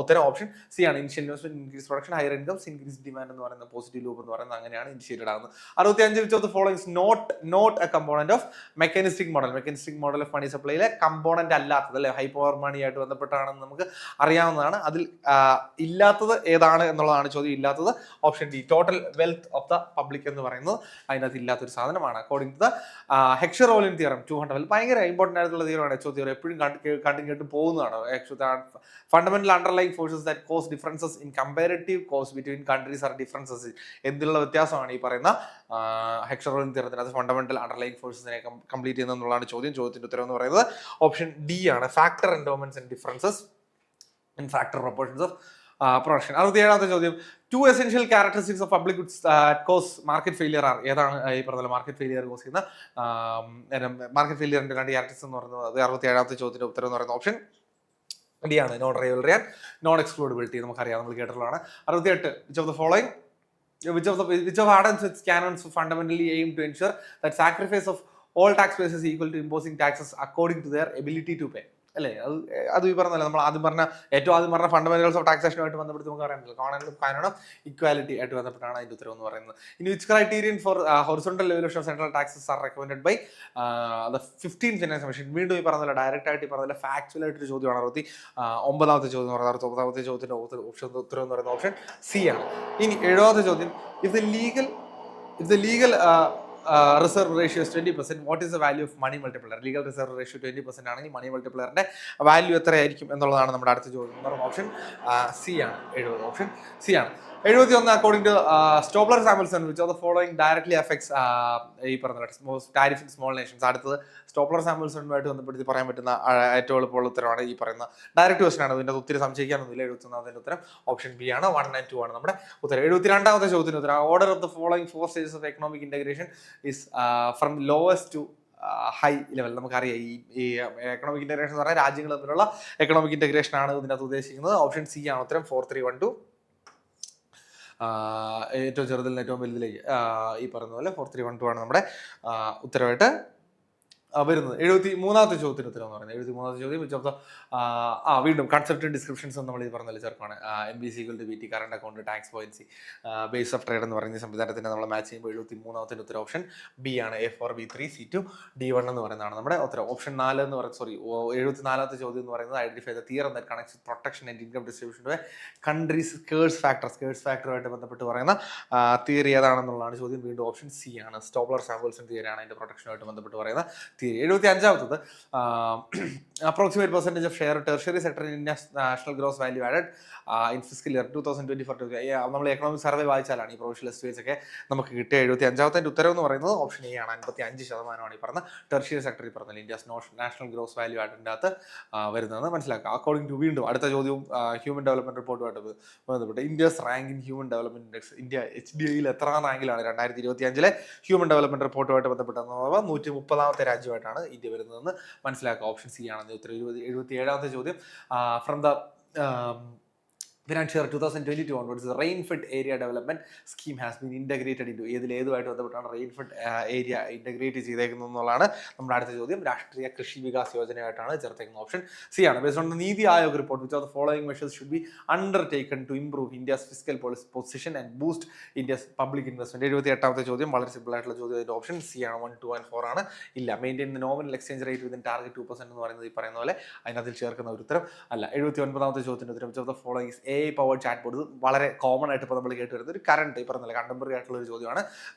ഉത്തരം ഓപ്ഷൻ സി ആണ്. Initial investment increase production higher incomes increase demand എന്ന് പറയുന്ന പോസിറ്റീവ് ലൂപ്പ് എന്ന് പറയുന്നത് അങ്ങനെയാണ് ഇനിഷ്യേറ്റഡ് ആകുന്നത്. 65 which of the following not a component of mechanistic model of money സപ്ലൈയിലെ കമ്പോണന്റ് അല്ലാത്തത് അല്ലെ ഹൈ പവർ മണി ആയിട്ട് ബന്ധപ്പെട്ടാണെന്ന് നമുക്ക് അറിയാവുന്നതാണ്. അതിൽ ഇല്ലാത്തത് ഏതാണ് എന്നുള്ളതാണ് ചോദ്യം. ഇല്ലാത്തത് option D total wealth of the public എന്ന് പറയുന്നത് അതിനകത്ത് ഇല്ലാത്തൊരു സാധനമാണ്. അക്കോർഡിംഗ് ടു ദ ഹെക്ഷർ-ഓലിൻ തിയറം 200 ഭയങ്കര ഇമ്പോർട്ടന്റ് ആയിട്ടുള്ള തിയറമാണ്. എച്ച് തിയറം എപ്പോഴും കണ്ടും കേട്ട് പോകുന്നതാണ്. Fundamental underlying forces that cause differences in comparative cost between countries are differences എന്നുള്ള വ്യത്യാസമാണ് ഈ പറയുന്ന ഹെക്ഷർ-ഓലിൻ തിയറത്തിനകത്ത് ഫണ്ടമെന്റൽ അണ്ടർലൈങ് ഫോഴ്സസിനെ കംപ്ലീറ്റ് ചെയ്യുന്നതെന്നുള്ളതാണ് ചോദ്യം. ചോദ്യത്തിന്റെ ഉത്തരം എന്ന് പറയുന്നത് ഓപ്ഷൻ ഡി ആണ്. Factor endowments and differences in factor proportions of production. 67ാമത്തെ ചോദ്യം 2 essential characteristics of public goods cause market failure are ഏതാണ് ഈ പറഞ്ഞ മാർക്കറ്റ് ഫെയിലിയർ കോസ് ചെയ്യുന്ന മാർക്കറ്റ് ഫെയിലിയറിന്റെ രണ്ട് ക്യാരക്ടറിസ്റ്റിക്സ് എന്ന് പറയുന്നത് 67ാമത്തെ ചോദ്യത്തിന്റെ ഉത്തരം എന്ന് പറയുന്ന ഓപ്ഷൻ ഡി ആണ്. നോൺ റൈവൽറി ആൻഡ് നോൺ എക്സ്ക്ലൂഡബിലിറ്റി നമുക്കറിയാം, നമ്മൾ കേട്ടിട്ടുള്ളതാണ്. 68 which of the following which of Adam's canons fundamentally aim to ensure that sacrifice of all taxpayers is equal to imposing taxes according to their ability to pay അല്ലേ? അത് ഈ പറഞ്ഞല്ലേ നമ്മൾ ആദ്യം പറഞ്ഞ fundamentals of ടാക്സേഷനുമായിട്ട് ബന്ധപ്പെട്ട് നമുക്ക് അറിയാമല്ലോ. കാനോൺ ഇക്വാലിറ്റി ആയിട്ട് ബന്ധപ്പെട്ടാണ് അതിന്റെ ഉത്തരം എന്ന് പറയുന്നത്. ഇനി which criterion for horizontal devolution of central taxes are recommended by the 15th finance commission. വീണ്ടും ഈ പറഞ്ഞ ഡയറക്റ്റ് ആയിട്ട് ഈ പറഞ്ഞ ഫാക്ച്വൽ ആയിട്ടൊരു ചോദ്യമാണ്. 69ാമത്തെ ചോദ്യം എന്ന് പറയുന്നത് 69ാമത്തെ ചോദ്യത്തിന്റെ ഉത്തരം എന്ന് പറയുന്ന ഓപ്ഷൻ സി ആണ്. ഇനി 70ാമത്തെ ചോദ്യം if the legal reserve ratio 20%, what is the value of money multiplier? Legal reserve ratio 20% ആണെങ്കിൽ മണി മൾട്ടിപ്ലയറിന്റെ വാല്യൂ എത്രയായിരിക്കും എന്നുള്ളതാണ് നമ്മുടെ അടുത്ത ചോദ്യം. ഓപ്ഷൻ സി ആണ്. 70 ഓപ്ഷൻ സി ആണ്. 71 according to Stolper Samuelson which of the following directly affects ഈ പറഞ്ഞ ടാരിഫ് ഇൻ സ്മോൾ നേഷൻസ്. അടുത്തത് സ്റ്റോപ്ലർ സാമ്പിൾസണുമായിട്ട് ബന്ധപ്പെടുത്തി പറയാൻ പറ്റുന്ന ഏറ്റവും എളുപ്പമുള്ള ഉത്തരമാണ് ഈ പറയുന്ന ഡയറക്റ്റ് ക്വസ്റ്റൻ ആണ്. ഇതിൻ്റെ ഒത്തിരി സംശയിക്കാനൊന്നുമില്ല. 71ാമത്തെ ഉത്തരം ഓപ്ഷൻ ബി ആണ്. 1 and 2 ആണ് നമ്മുടെ ഉത്തരം. 72ാമത്തെ ചോദ്യത്തിന് ഉത്തരം order of the following 4 stages of economic integration is from lowest to high level. നമുക്കറിയാം ഈ എക്കണോമിക് ഇന്റഗ്രേഷൻ എന്ന് പറഞ്ഞാൽ രാജ്യങ്ങൾ തമ്മിലുള്ള എക്കണോമിക് ഇന്റഗ്രേഷൻ ആണ് ഇതിനകത്ത് ഉദ്ദേശിക്കുന്നത്. ഓപ്ഷൻ സി ആണ് ഉത്തരം. 4, 3, 1, 2 ഏറ്റവും ചെറുതിൽ നിന്ന് ഏറ്റവും വലുതിലേക്ക് ഈ പറയുന്ന പോലെ 4, 3, 1, 2 ആണ് നമ്മുടെ ഉത്തരവായിട്ട് വരുന്നത്. 73ാമത്തെ ചോദ്യത്തിന് ഉത്തരം എന്ന് പറയുന്നത് 73ാമത്തെ ചോദ്യം വിച്ച് ഓഫ് ദ വീണ്ടും കൺസെപ്റ്റ് ഡിസ്ക്രിപ്ഷൻസ് നമ്മൾ ഈ പറഞ്ഞ ചേർക്കാണ്. MBC = BT current account tax പോയിൻസി ബേസ് ഓഫ് ട്രേഡ് എന്ന് പറയുന്ന സംവിധാനത്തിനെ നമ്മൾ മാച്ച് ചെയ്യുമ്പോൾ 73ാമത്തെ ഉത്തരം ഓപ്ഷൻ ബി ആണ്. A4 B3 C2 D1 എന്ന് പറയുന്നതാണ് നമ്മുടെ ഉത്തരം. ഓപ്ഷൻ 4 എന്ന് പറയുന്നത് 74ാമത്തെ ചോദ്യം എന്ന് പറയുന്നത് identify the theorem that connects protection and income distribution to countries scarce ഫാക്ടറുമായിട്ട് ബന്ധപ്പെട്ട് പറയുന്ന തിയറി ഏതാണെന്നുള്ളതാണ് ചോദ്യം. വീണ്ടും ഓപ്ഷൻ സി ആണ്. സ്റ്റോപ്ലർ സാമ്പിൾസൺ തിയറിയാണ് അതിന്റെ പ്രൊട്ടക്ഷനുമായിട്ട് ബന്ധപ്പെട്ട് പറയുന്ന തിയറി. 75ാമത്തത് approximate percentage of share tertiary sector in national gross value added in physical year 2024. നമ്മൾ എക്കണോമിക് സർവേ വായിച്ചാലാണ് ഈ പ്രൊവിഷ്യൽ എസ്റ്റിമേറ്റ്സ് ഒക്കെ നമുക്ക് കിട്ടിയ. 75ാമത്തെ ഉത്തരം എന്ന് പറയുന്നത് ഓപ്ഷൻ എ ആണ്. 55% ഈ പറഞ്ഞ ടെർഷ്യറി സെക്ടർ ഈ പറഞ്ഞാൽ ഇന്ത്യസ് നാഷണൽ ഗ്രോസ് വാല്യൂ ആഡിൻ്റെ അകത്ത് വരുന്നതെന്ന് മനസ്സിലാക്കുക. അക്കോർഡിംഗ് ടു വീണ്ടും അടുത്ത ചോദ്യവും ഹ്യൂമൻ ഡെവലപ്മെന്റ് റിപ്പോർട്ടുമായിട്ട് ബന്ധപ്പെട്ട് India's rank in human development index. India HDIയിൽ എത്രാം റാങ്കിലാണ് 2025 ഹ്യൂമൻ ഡെവലപ്മെന്റ് റിപ്പോർട്ടുമായിട്ട് ബന്ധപ്പെട്ടത്? 130ാമത്തെ രാജ്യമാണ് രാജ്യമായിട്ടാണ് ഇന്ത്യ വരുന്നതെന്ന് മനസ്സിലാക്കുക. ഓപ്ഷൻ സി ആണ് ഉത്തരം. 77ാമത്തെ ചോദ്യം from the financial year 2022 onwards, the rain-fed area development scheme has been integrated into ഏതുമായിട്ട് ബന്ധപ്പെട്ടാണ് rain-fed ഏരിയ ഇൻ്റഗ്രേറ്റ് ചെയ്തേക്കുന്നത് എന്നുള്ളതാണ് നമ്മുടെ അടുത്ത ചോദ്യം. രാഷ്ട്രീയ കൃഷി വികാസ് യോജനയായിട്ടാണ് ചേർത്തേക്കുന്ന. ഓപ്ഷൻ സി ആണ്. Based on the NITI Aayog report, which of the following measures should be undertaken to improve India's fiscal position and boost India's public investment? 78ാമത്തെ ചോദ്യം വളരെ സിമ്പിൾ ആയിട്ടുള്ള ചോദ്യം. അതിന്റെ ഓപ്ഷൻ സി ആണ്. 1, 2 and 4 ആണ്. ഇല്ല. Maintain the nominal exchange rate within target 2% എന്ന് പറയുന്നത് ഈ പറയുന്ന പോലെ അതിനകത്തിൽ ചേർക്കുന്ന ഒരു ഉത്തരം അല്ല. 79ാമത്തെ ചോദ്യത്തിന്റെ ഉത്തരം, which of the following is powered chat board. വളരെ കോമൺ ആയിട്ട് ഇപ്പോൾ നമ്മൾ കേട്ട് വരുന്നത് ഒരു കറണ്ട് ഈ പറഞ്ഞ കണ്ടംപററി ആയിട്ടുള്ള ഒരു ചോദ്യമാണ്.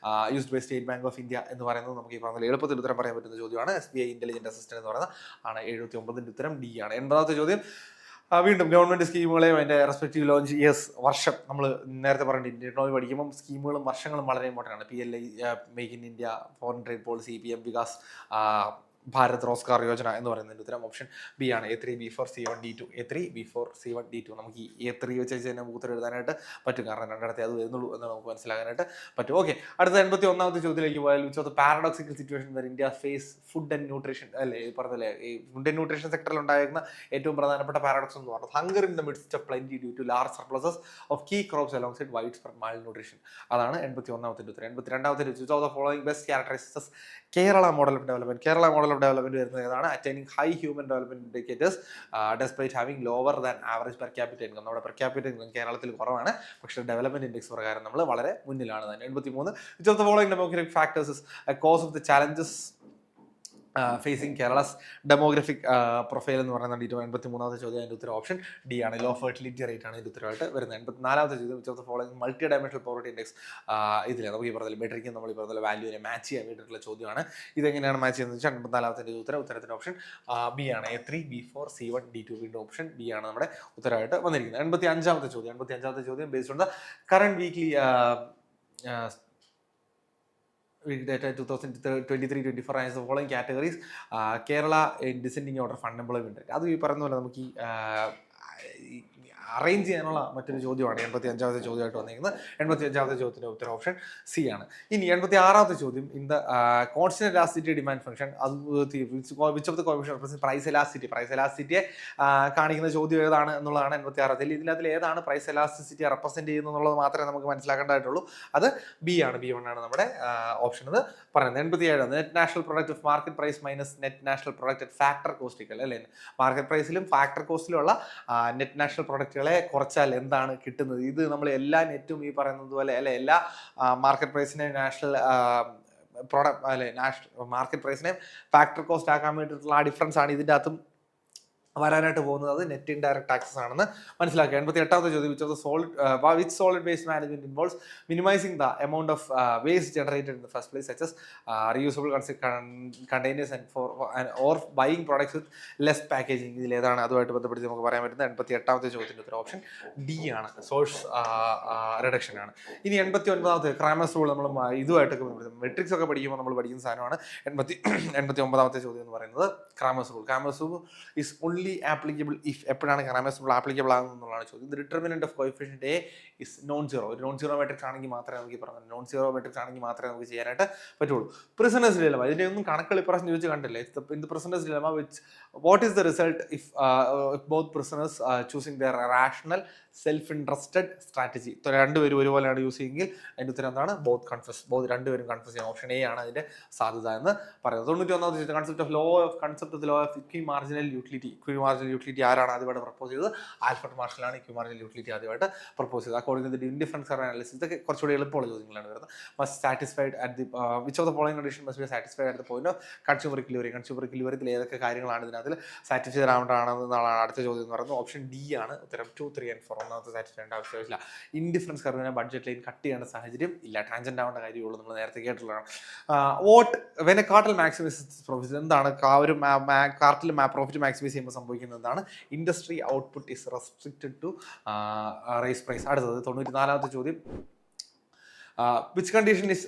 Used by State Bank of India എന്ന് പറയുന്നത് നമുക്ക് ഈ പറഞ്ഞ എളുപ്പത്തിൽ ഉത്തരം പറയാൻ പറ്റുന്ന ചോദ്യമാണ്. SBI ഇന്റലിജന്റ് അസിസ്റ്റന്റ് എന്ന് പറയുന്നത് ആണ്. 79ന്റെ ഉത്തരം ഡി ആണ്. 80ാമത്തെ ചോദ്യം വീണ്ടും ഗവൺമെന്റ് സ്കീമുകളെയും അതിന്റെ റെസ്പെക്റ്റീവ് ലോഞ്ച് ഇയേഴ്സ് വർഷം നമ്മൾ നേരത്തെ പറഞ്ഞിട്ട് ഇന്ത്യൻ എക്കണോമി പഠിക്കുമ്പോൾ സ്കീമുകളും വർഷങ്ങളും വളരെ ഇമ്പോർട്ടൻ്റ് ആണ്. PLI, make in India, foreign trade policy, PM Vikas Bharat Rozgar Yojana എന്ന് പറയുന്നതിൻ്റെ ഉത്തരം ഓപ്ഷൻ ബി ആണ്. A3, B4, C1, D2. A3, B4, C1, D2. നമുക്ക് ഈ A3 വെച്ച് തന്നെ ഉത്തരം എഴുതാനായിട്ട് പറ്റും, കാരണം രണ്ടിടത്തെ അത് വരുന്നുള്ളൂ എന്ന് നമുക്ക് മനസ്സിലാക്കാനായിട്ട് പറ്റും. ഓക്കെ, അടുത്ത 81ാമത്തെ ചോദ്യത്തിലേക്ക് പോയാൽ, which of the paradoxical situation where India face food and nutrition അല്ലേ ഈ പറഞ്ഞല്ലേ ഈ ഫുഡ് ആൻഡ് ന്യൂട്രീഷൻ സെക്ടറിൽ ഉണ്ടായിരുന്ന ഏറ്റവും പ്രധാനപ്പെട്ട പാരഡോക്സ് എന്ന് പറഞ്ഞത് hunger in the midst of plenty due to large surpluses of key crops alongside widespread malnutrition. അതാണ് 81ാമത്തെ ഉത്തരം. 82ാമത്തെ, which of the following best characterizes Kerala model of development? Kerala model of development വരുന്നത് ഏതാണ്? Attaining high human development indicators despite having lower than average per capita income. നമ്മുടെ per capita income കേരളത്തിൽ കുറവാണ്, പക്ഷേ development index പ്രകാരം നമ്മൾ വളരെ മുന്നിലാണ് തന്നെ. 83, which of the following demographic factors is a cause of the challenges facing Kerala's demographic profile എന്ന് പറയുന്നത്? 83ാമത്തെ ചോദ്യം. അതിൻ്റെ ഉത്തരം ഓപ്ഷൻ ഡി ആണ്. ലോ ഫെർട്ടിലിറ്റി റേറ്റ് ആണ് ഇതിൻ്റെ ഉത്തരവായിട്ട് വരുന്നത്. 84ാമത്തെ ചോദ്യം, which of the following multidimensional poverty index? ഇതിലെ നമുക്ക് ഈ പറഞ്ഞ മെട്രിക്കും നമ്മൾ ഈ പറഞ്ഞ വാല്യൂവിനെ മാച്ച് ചെയ്യാൻ വേണ്ടിയിട്ടുള്ള ചോദ്യമാണ്. ഇതെങ്ങനെയാണ് മാച്ച് ചെയ്യുന്നത് വെച്ചാൽ 84ാമത്തെ ഉത്തരത്തിൻ്റെ ഓപ്ഷൻ ബി ആണ്. A3, B4, C1, D2. വീണ്ടും ഓപ്ഷൻ ബി ആണ് നമ്മുടെ ഉത്തരവായിട്ട് വന്നിരിക്കുന്നത്. 85ാമത്തെ ചോദ്യം, based on the current weekly data 2023-24 as the following categories. Kerala in descending order of unemployment rate. അത് ഈ പറയുന്ന പോലെ നമുക്ക് ഈ അറേഞ്ച് ചെയ്യാനുള്ള മറ്റൊരു ചോദ്യമാണ് 85ാമത്തെ ചോദ്യമായിട്ട് വന്നിരിക്കുന്നത്. 85ാമത്തെ ചോദ്യത്തിൻ്റെ ഉത്തരം ഓപ്ഷൻ സി ആണ്. ഇനി 86ാമത്തെ ചോദ്യം, in the constant elasticity demand function, അത് which of the coefficient represent price എലാസ്റ്റിറ്റിയെ കാണിക്കുന്ന ചോദ്യം ഏതാണ് എന്നുള്ളതാണ് 86ാമത്തെ. ഇതിനകത്തിൽ ഏതാണ് പ്രൈസ് എലാസ്റ്റിസിറ്റിയെ റെപ്രസെന്റ് ചെയ്യുന്നത് എന്നുള്ളത് മാത്രമേ നമുക്ക് മനസ്സിലാക്കേണ്ടതായിട്ടുള്ളൂ. അത് ബി ആണ്. B1 ആണ് നമ്മുടെ ഓപ്ഷൻ എന്ന് പറയുന്നത്. 87, net national product of market price minus net national product at factor കോസ്റ്റിക്കൽ അല്ലേ? മാർക്കറ്റ് പ്രൈസിലും ഫാക്ടർ കോസ്റ്റിലുള്ള നെറ്റ് നാഷണൽ പ്രൊഡക്റ്റുകളെ കുറച്ചാൽ എന്താണ് കിട്ടുന്നത്? ഇത് നമ്മൾ എല്ലാ നെറ്റും ഈ പറയുന്നത് പോലെ അല്ലെ, എല്ലാ മാർക്കറ്റ് പ്രൈസിനെ നാഷണൽ പ്രോഡക്റ്റ് അല്ലെ മാർക്കറ്റ് പ്രൈസിനെ ഫാക്ടർ കോസ്റ്റ് ആക്കാൻ വേണ്ടിയിട്ടുള്ള ആ ഡിഫറൻസ് ആണ് ഇതിൻ്റെ അകത്തും വരാനായിട്ട് പോകുന്നത്. അത് നെറ്റ് ഇൻഡയറക്ട് ടാക്സസ് ആണെന്ന് മനസ്സിലാക്കുക. 88ാമത്തെ ചോദ്യം, which solid waste management involves minimizing the amount of waste generated in the first place, such as reusable containers or buying products with less packaging. ഇതിൽ ഏതാണ് അതുമായിട്ട് ബന്ധപ്പെടുത്തി നമുക്ക് പറയാൻ പറ്റുന്നത്? 88ാമത്തെ ചോദ്യത്തിൻ്റെ ഉത്തരം ഓപ്ഷൻ ഡി ആണ്. സോഴ്സ് റിഡക്ഷൻ ആണ്. ഇനി 89ാമത്തെ ക്രാമേഴ്സ് റൂൾ, നമ്മൾ ഇതുമായിട്ടൊക്കെ ബന്ധപ്പെടുത്തും മെട്രിക്സ് ഒക്കെ പഠിക്കുമ്പോൾ നമ്മൾ പഠിക്കുന്ന സാധനമാണ്. 89ാമത്തെ ചോദ്യം എന്ന് പറയുന്നത് Cramer's rule is only applicable if എപ്പോഴാണ് ക്രാമേഴ്സ് റൂൾ ആപ്ലിക്കബിൾ ആകുന്നതാണ് ചോദ്യം. The determinant of coefficient A is known zero. ഒരു നോൺ സീറോ മെട്രിക്സ് ആണെങ്കിൽ മാത്രമേ നമുക്ക് പറഞ്ഞത് നമുക്ക് ചെയ്യാനായിട്ട് പറ്റുള്ളൂ. പ്രിസണേഴ്സ് ഡിലമ, ഇതിന്റെ ഒന്നും കണക്കുകൾ ഇപ്രാവശ്യം ചോദിച്ച് കണ്ടില്ലേ? In the prisoner's dilemma, which what is the result if both prisoners choosing their rational self interested strategy? രണ്ടുപേരും ഒരുപോലെയാണ് യൂസ് ചെയ്യുമെങ്കിൽ അതിൻ്റെ ഉത്തരം എന്താണ്? രണ്ടുപേരും കൺഫ്യൂസ് ചെയ്യാം. ഓപ്ഷൻ എ ആണ് അതിന്റെ സാധ്യത എന്ന് പറയുന്നത്. 91ാമത്തെ concept of law of equi marginal utility ആരാണ് ആദ്യമായിട്ട് പ്രപ്പോസ് ചെയ്തത്? ആൽഫ്രഡ് മാർഷലാണ് ഇക്വി മാർജിനൽ യൂട്ടിലിറ്റി ആദ്യമായിട്ട് പ്രപ്പോസ് ചെയ്തത്. According to the indifference curve analysis, ഇതൊക്കെ കുറച്ചുകൂടി എളുപ്പമുള്ള ചോദ്യങ്ങളാണ് വരുന്നത്. Must satisfied at the which of the following condition must be satisfied at the point of consumer ഇക്വിലിബ്രിയത്തിൽ ഏതൊക്കെ കാര്യങ്ങളാണ് ഇതിനകത്ത് സാറ്റിസ്ഫൈഡ് ആവേണ്ടതാണെന്നാണ് അടുത്ത ചോദ്യം എന്ന് പറയുന്നത്. ഓപ്ഷൻ ഡി ആണ് ഉത്തരം. 2, 3 and 4 ഒന്നാമത്തെ സാറ്റിസ്ഫൈഡ് ചെയ്യേണ്ട ആവശ്യമില്ല. ഇൻഡിഫറൻസ് കർവിനെ ബഡ്ജറ്റ് ലൈൻ കട്ട് ചെയ്യേണ്ട സാഹചര്യം ഇല്ല. ടാൻജന്റ് ആവേണ്ട കാര്യമുള്ളൂ. നമ്മൾ നേരത്തെ കേട്ടിട്ടുള്ളതാണ്. When a cartel maximise profit, എന്താണ് ഒരു കാർട്ടിൽ പ്രോഫിറ്റ് മാക്സിമൈസ് ചെയ്യുമ്പോൾ സംഭവിക്കുന്നത് എന്താണ്? Industry output is restricted to raise price. അടുത്തത് 94ാമത്തെ ചോദ്യം, which condition is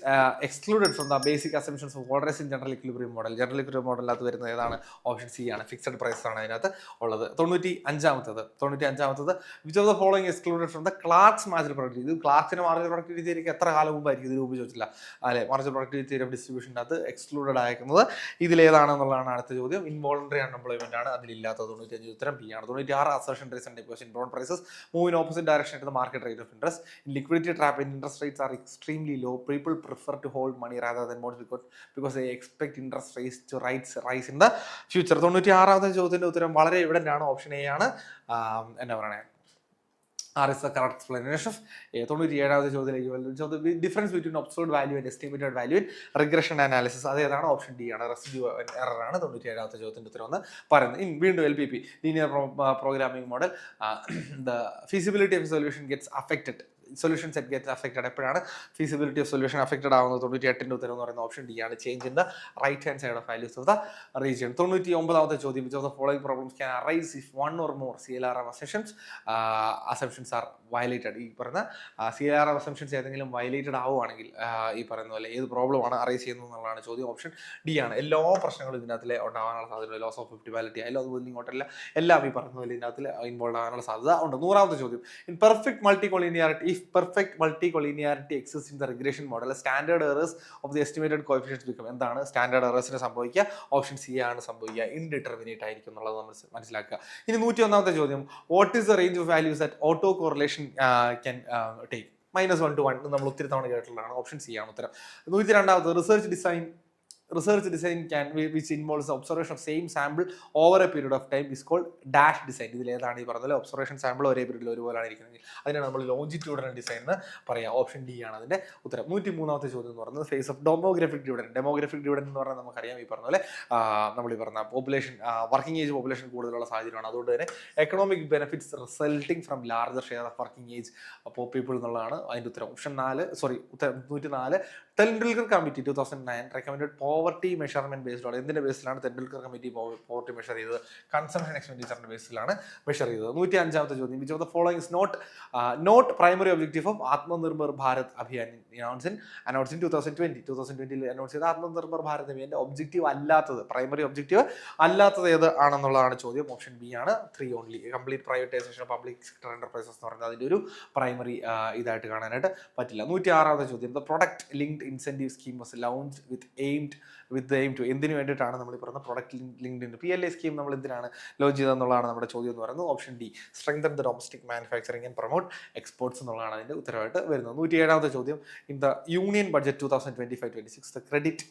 excluded from the basic assumptions of orders in general equilibrium model. General equilibrium മോഡലിനകത്ത് വരുന്നത് ഏതാണ്? ഓപ്ഷൻ സി ആണ്, ഫിക്സഡ് പ്രൈസ് ആണ് അതിനകത്ത് ഉള്ളത്. 95ാമത്തത് which of the following excluded from the clerks marginal productivity. ഇത് ക്ലാർക്സിന്റെ മാർജിനൽ പ്രൊഡക്ടിവിറ്റി തിയറിക്ക് എത്ര കാലം മുമ്പായിരിക്കും ഇതിന് മുമ്പ് ചോദിച്ചില്ല അല്ലെ? മാർജിനൽ പ്രൊഡക്ടിവിറ്റി തിയറി ഓഫ് ഡിസ്ട്രിബ്യൂഷനകത്ത് എക്സ്ക്ലൂഡഡ് ആയിരിക്കുന്നത് ഇതിലേതാണെന്നുള്ളതാണ് അടുത്ത ചോദ്യം. ഇൻവോളണ്ടറി അൺഎംപ്ലോയ്മെന്റ് ആണ് അതിലില്ലാത്തത്. 95 ഉത്തരം ബി ആണ്. 96 assertion rates and deposit bond prices move in opposite direction to the market rate of interest. In liquidity trap in interest rates are extremely low, people prefer to hold money rather than bonds because they expect interest rates to rise in the future. 96ാമത്തെ ചോദ്യത്തിന്റെ ഉത്തരം വളരെ evident ആണ്, option A ആണ്. എന്താ പറയണേ, R is the correct explanation of A. 97ാമത്തെ ചോദ്യത്തിലേക്ക് difference between observed value and estimated value in regression analysis. അതേതാണ്? ഓപ്ഷൻ ഡി ആണ്, റെസിഡ്യൂ എറർ ആണ് 97ാമത്തെ ചോദ്യത്തിന്റെ ഉത്തരം എന്ന് പറയുന്നത്. വീണ്ടും LPP, linear programming model, the feasibility of solution gets affected. Solution set gets affected. എപ്പോഴാണ് ഫീസിബിലിറ്റി ഓഫ് സൊല്യൂഷൻ അഫക്റ്റഡ് ആവുന്നത്? 98ന്റെ ഉത്തരം എന്ന് പറയുന്നത് ഓപ്ഷൻ ഡി ആണ്, change in the right hand side of values of the region. 99ാമത്തെ ചോദ്യം, which of the following problems can arise if one or more CLRM assumptions are violated. ഈ പറയുന്ന CLRM അസംഷൻസ് ഏതെങ്കിലും വയലേറ്റഡ് ആവുകയാണെങ്കിൽ ഈ പറയുന്ന പോലെ ഏത് പ്രോബ്ലമാണ് അറൈസ് ചെയ്യുന്നത് എന്നുള്ളതാണ് ചോദ്യം. ഓപ്ഷൻ ഡി ആണ്. എല്ലാ പ്രശ്നങ്ങളും ഇതിനകത്തിൽ ഉണ്ടാകാനുള്ള സാധ്യത, ലോസ് ഓഫ് ഒപ്റ്റിമാലിറ്റി ആയാലും അതുപോലെ ഇങ്ങോട്ടല്ല, എല്ലാം ഈ പറയുന്ന പോലെ ഇതിനകത്തിൽ ഇൻവോൾവ് ആകാനുള്ള സാധ്യത ഉണ്ട്. 100ാമത്തെ ചോദ്യം, in perfect multicollinearity, if perfect multicollinearity exists in the regression model, standard errors of the estimated coefficients become. എന്താണ് സ്റ്റാൻഡേർഡ് എറേഴ്സിന് സംഭവിക്കുക? ഓപ്ഷൻ സി ആണ് സംഭവിക്കുക, ഇൻഡിറ്റർമിനേറ്റ് ആയിരിക്കും എന്നുള്ളത് നമ്മൾ മനസ്സിലാക്കുക. ഇനി 101ാമത്തെ ചോദ്യം, what is the range of values that auto correlation can take? -1 to 1 നമ്മൾ ഒത്തിരി തവണ കേട്ടിട്ടുള്ളതാണ്, ഓപ്ഷൻ സി ആണ് ഉത്തരം. 102ാമത്, research design which involves the observation of same sample over a period of time is called dash design. ഇതിൽ ഏതാണ് ഈ പറഞ്ഞത്? Observation sample ഒരേ പീരീഡിൽ ഒരുപോലെയാണ് ഇരിക്കുന്നത്, അതിനാണ് നമ്മൾ ലോഞ്ചിറ്റ്യൂഡിനൽ ഡിസൈൻ എന്ന് പറയാം. ഓപ്ഷൻ ഡി ആണ് അതിന്റെ ഉത്തരം. 103ാമത്തെ ചോദ്യം എന്ന് പറയുന്നത് ഫേസ് ഓഫ് ഡെമോഗ്രാഫിക് ഡിവിഡൻഡ് എന്ന് പറഞ്ഞാൽ നമുക്കറിയാം, ഈ പറഞ്ഞ പോലെ നമ്മൾ ഈ പറഞ്ഞ പോപ്പുലേഷൻ, വർക്കിംഗ് ഏജ് പോപ്പുലേഷൻ കൂടുതലുള്ള സാഹചര്യമാണ്. അതുകൊണ്ട് തന്നെ economic benefits resulting from larger share of working age people എന്നുള്ളതാണ് അതിന്റെ ഉത്തരം. Option 104. Tendulkar committee 2009 recommended poverty measurement based on. എന്തിന്റെ ബേസിലാണ് തെൻഡുൽക്കർ കമ്മിറ്റി പോവർട്ടി മെഷർ ചെയ്തത്? കൺസംഷൻ എക്സ്പെൻഡിച്ചറിന്റെ ബേസിലാണ് മെഷർ ചെയ്തത്. 105ാമത്തെ ചോദ്യം, which of the following is not primary objective of Atmanirbhar Bharat Abhiyan announce in 2020. 2020 announce ചെയ്ത ആത്മനിർഭർ ഭാരത് അഭിയാന്റെ ഒബ്ജക്റ്റീവ് അല്ലാത്തത്, പ്രൈമറി ഒബ്ജക്റ്റീവ് അല്ലാത്തത് ഏത് ആണെന്നുള്ളതാണ് ചോദ്യം. ഓപ്ഷൻ ബി ആണ്, 3 only. Complete privatisation of public sector enterprises എന്ന് പറയുന്നത് അതിന്റെ ഒരു പ്രൈമറി ഇതായിട്ട് കാണാനായിട്ട് പറ്റില്ല. 106ാമത്തെ ചോദ്യം, the product linked incentive scheme was launch with aim to. എന്തിനു വേണ്ടിയിട്ടാണ് നമ്മൾ ഈ പറഞ്ഞ പ്രൊഡക്റ്റ് ലിങ്ക്ഡ് PLA സ്കീം നമ്മൾ എന്തിനാണ് ലോഞ്ച് ചെയ്തതെന്നുള്ളതാണ് നമ്മുടെ ചോദ്യം എന്ന് പറയുന്നത്. Option D, strengthen the domestic manufacturing and promote exports എന്നുള്ളതാണ് അതിന്റെ ഉത്തരവായിട്ട് വരുന്നത്. 107ാമത്തെ ചോദ്യം, in the union budget 2025-26 the credit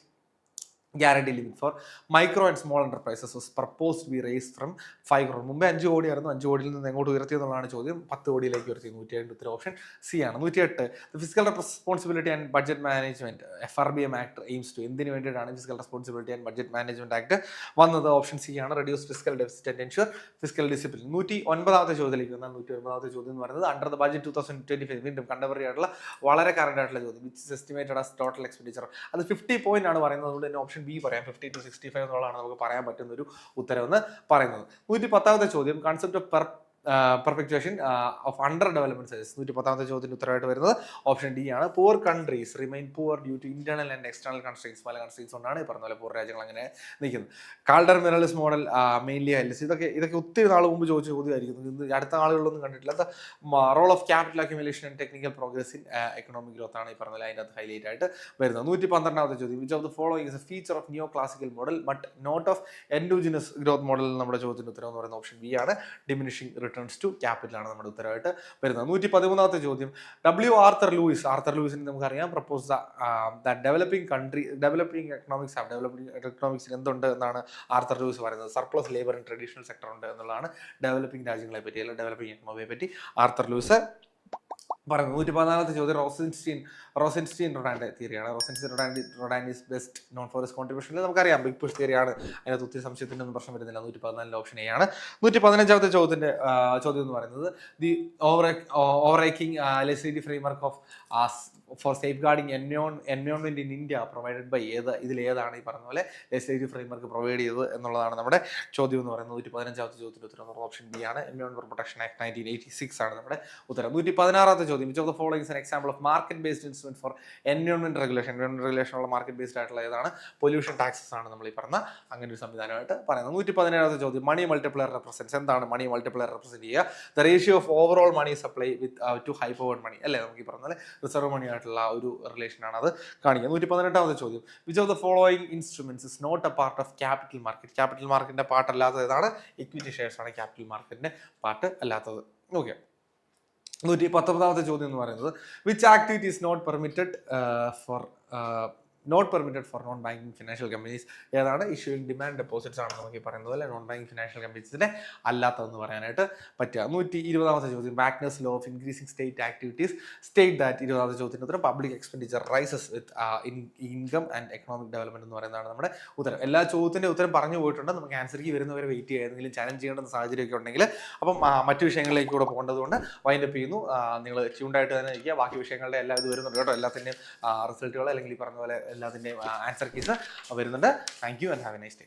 guarantee limit for micro and small enterprises was proposed to be raised from 5 crore. മുമ്പേ 5 കോടി ആയിരുന്നു, 5 കോടിയിൽ നിന്ന് എങ്ങോട്ട് ഉയർത്തി എന്നുള്ളതാണ് ചോദ്യം. 10 കോടിയിലേക്ക് ഉയർത്തി. 107 ഉത്തരം ഓപ്ഷൻ സി ആണ്. 108, physical responsibility and budget management FRBM act aims to. എന്തിനു വേണ്ടിയിട്ടാണ് physical responsibility and budget management act വന്നത്? ഓപ്ഷൻ സി ആണ്, reduce physical deficit and ensure physical discipline. 109ാമത്തെ ചോദ്യത്തിലേക്ക് വന്നാൽ 109ാമത്തെ ചോദ്യം എന്ന് പറയുന്നത് അണ്ടർ ദ ബഡ്ജറ്റ് 2025, വീണ്ടും കണ്ടംപററി ആയിട്ടുള്ള വളരെ കറന്റ് ആയിട്ടുള്ള ചോദ്യം, which is estimated as total expenditure. അത് 50 പോയിന്റ് ആണ് പറയുന്നത്, അതുകൊണ്ട് തന്നെ ഓപ്ഷൻ ബി പറയാം. 50 to 65 എന്നുള്ളതാണ് നമുക്ക് പറയാൻ പറ്റുന്ന ഒരു ഉത്തരവെന്ന് പറയുന്നത്. 110ാമത്തെ ചോദ്യം, concept of perpetuation of under development sizes. 110ാമത്തെ ചോദ്യത്തിന് ഉത്തരവായിട്ട് വരുന്നത് ഓപ്ഷൻ ഡി ആണ്. Poor countries remain poor due to internal and external constraints. പല കൺസ്ട്രെയിൻസ് കൊണ്ടാണ് ഈ പറഞ്ഞ പോലെ പൂർ രാജ്യങ്ങൾ അങ്ങനെ നിൽക്കുന്നത്. Kaldor Mirrlees model mainly highlights. ഇതൊക്കെ ഒത്തിരി നാൾ മുമ്പ് ചോദിച്ച ചോദ്യമായിരിക്കും, ഇത് അടുത്ത ആളുകളൊന്നും കണ്ടിട്ടില്ല. Role of capital accumulation and technical progress in economic growth ആണ് ഈ പറഞ്ഞ പോലെ അതിനകത്ത് ഹൈലൈറ്റ് ആയിട്ട് വരുന്നത്. 112ാമത്തെ ചോദ്യം, which of the following is a feature of neo classical model but not of endogenous growth model. നമ്മുടെ ചോദ്യത്തിന് ഉത്തരം എന്ന് പറയുന്നത് ഓപ്ഷൻ ബി ആണ്, ഡിമിനിഷിംഗ് റിട്ടേൺസ് ടു ക്യാപിറ്റൽ ആണ് നമ്മുടെ ഉത്തരവായിട്ട് വരുന്നത്. 113ാമത്തെ ചോദ്യം, ആർത്തർ ലൂയിസിന് നമുക്കറിയാം പ്രപ്പോസ് ഡെവലപ്പിംഗ് എക്കണോമിക്സിൽ എന്തുണ്ട് എന്നാണ് ആർത്തർ ലൂയിസ് പറയുന്നത്? Surplus labour in traditional sector ഉണ്ട് എന്നുള്ളതാണ് ഡെവലപ്പിംഗ് രാജ്യങ്ങളെ പറ്റി, അല്ലെങ്കിൽ ഡെവലപ്പിംഗ് എക്കണോമിയെ പറ്റി ആർത്തർ ലൂയിസ് പറയുന്നത്. 114ാമത്തെ ചോദ്യം, റോസൻസ്റ്റീൻ റൊഡാൻ്റെ തിയറിയാണ്. Rodan is best known for his contribution. നമുക്കറിയാം ബിഗ് പുഷ് തിയറിയാണ്, അതിനകത്ത് ഒത്തിരി സംശയത്തിൻ്റെ ഒന്നും പ്രശ്നം വരുന്നില്ല. 114 ഓപ്ഷൻ എ ആണ്. 115ാമത്തെ ചോദ്യം എന്ന് പറയുന്നത്, the overarching legislative framework of for safeguarding environment in India provided by ഇതിലേതാണ് ഈ പറഞ്ഞ പോലെ ലെജിസ്ലേറ്റീവ് ഫ്രെയിംവർക്ക് പ്രൊവൈഡ് ചെയ്തത് എന്നുള്ളതാണ് നമ്മുടെ ചോദ്യം എന്ന് പറയുന്നത്. 115ാമത്തെ ചോദ്യത്തിന്റെ ഉത്തരം ഓപ്ഷൻ ബി ആണ്, എൻവയോൺമെന്റ് പ്രൊട്ടക്ഷൻ ആക്ട് 1986 ആണ് നമ്മുടെ ഉത്തരം. 116ാമത്തെ ചോദ്യം, ചോദ്യം, which of the following is an example of market based instrument for environment regulation. Environment regulation ഉള്ള മാർക്കറ്റ് ബേസ്ഡ് ആയിട്ടുള്ള ഏതാണ്? പൊല്യൂഷൻ ടാക്സസ് ആണ് നമ്മൾ ഈ പറഞ്ഞ അങ്ങനെ ഒരു സംവിധാനമായിട്ട് പറയുന്നത്. 117ാമത്തെ ചോദ്യം, മണി മൾട്ടിപ്ലയർ റെപ്രസെന്റ്സ്. എന്താണ് മണി മൾട്ടിപ്ലയർ റെപ്രസെന്റ് ചെയ്യുക? The ratio of overall money supply with to high powered money അല്ലേ, നമുക്ക് ഈ പറഞ്ഞാൽ റിസർവ് മണി ആയിട്ടുള്ള ഒരു റിലേഷനാണ് അത് കാണിക്കുന്നത്. 118ാമത്തെ ചോദ്യം, which of the following instruments is not a part of capital market. Capital മാർക്കറ്റിന്റെ പാർട്ട് അല്ലാത്തത് ഏതാണ്? ഇക്വിറ്റി ഷെയർസ് ആണ് ക്യാപിറ്റൽ മാർക്കറ്റിന്റെ പാർട്ട് അല്ലാത്തത്. ഓക്കെ. 119ാമത്തെ ചോദ്യം എന്ന് പറയുന്നത്, which activity is not permitted for non banking financial companies. ഏതാണ്? ഇഷ്യൂയിങ് ഡിമാൻഡ് ഡെപ്പോസിറ്റ്സ് ആണ് നമുക്ക് ഈ പറയുന്നത് പോലെ നോൺ ബാങ്കിങ് ഫിനാൻഷ്യൽ കമ്പനീസിനെ അല്ലാത്തതെന്ന് പറയാനായിട്ട് പറ്റുക. 120ാമത്തെ ചോദ്യം, Wagner's law of increasing state activities state that. 20ാമത്തെ ചോദ്യത്തിന് ഉത്തരം, public expenditure rises with income and economic development എന്ന് പറയുന്നതാണ് നമ്മുടെ ഉത്തരം. എല്ലാ ചോദ്യത്തിന്റെ ഉത്തരം പറഞ്ഞു പോയിട്ടുണ്ട്. നമുക്ക് ആൻസർക്ക് വരുന്നവരെ വെയിറ്റ് ചെയ്യുക, ഏതെങ്കിലും ചാലഞ്ച് ചെയ്യേണ്ട സാഹചര്യമൊക്കെ ഉണ്ടെങ്കിൽ. അപ്പം മറ്റു വിഷയങ്ങളിലേക്ക് കൂടെ പോകേണ്ടതുകൊണ്ട് വൈൻഡപ്പ് ചെയ്യുന്നു. നിങ്ങൾ ട്യൂൺഡായിട്ട് തന്നെ ഇരിക്കുക. ബാക്കി വിഷയങ്ങളുടെ എല്ലാം ഇത് വരുന്നുണ്ട് കേട്ടോ. എല്ലാത്തിൻ്റെയും റിസൾട്ടുകൾ അല്ലെങ്കിൽ ഈ പറഞ്ഞ പോലെ എല്ലാത്തിൻ്റെയും ആൻസർ കീസ് വരുന്നുണ്ട്. Thank you and have A nice day.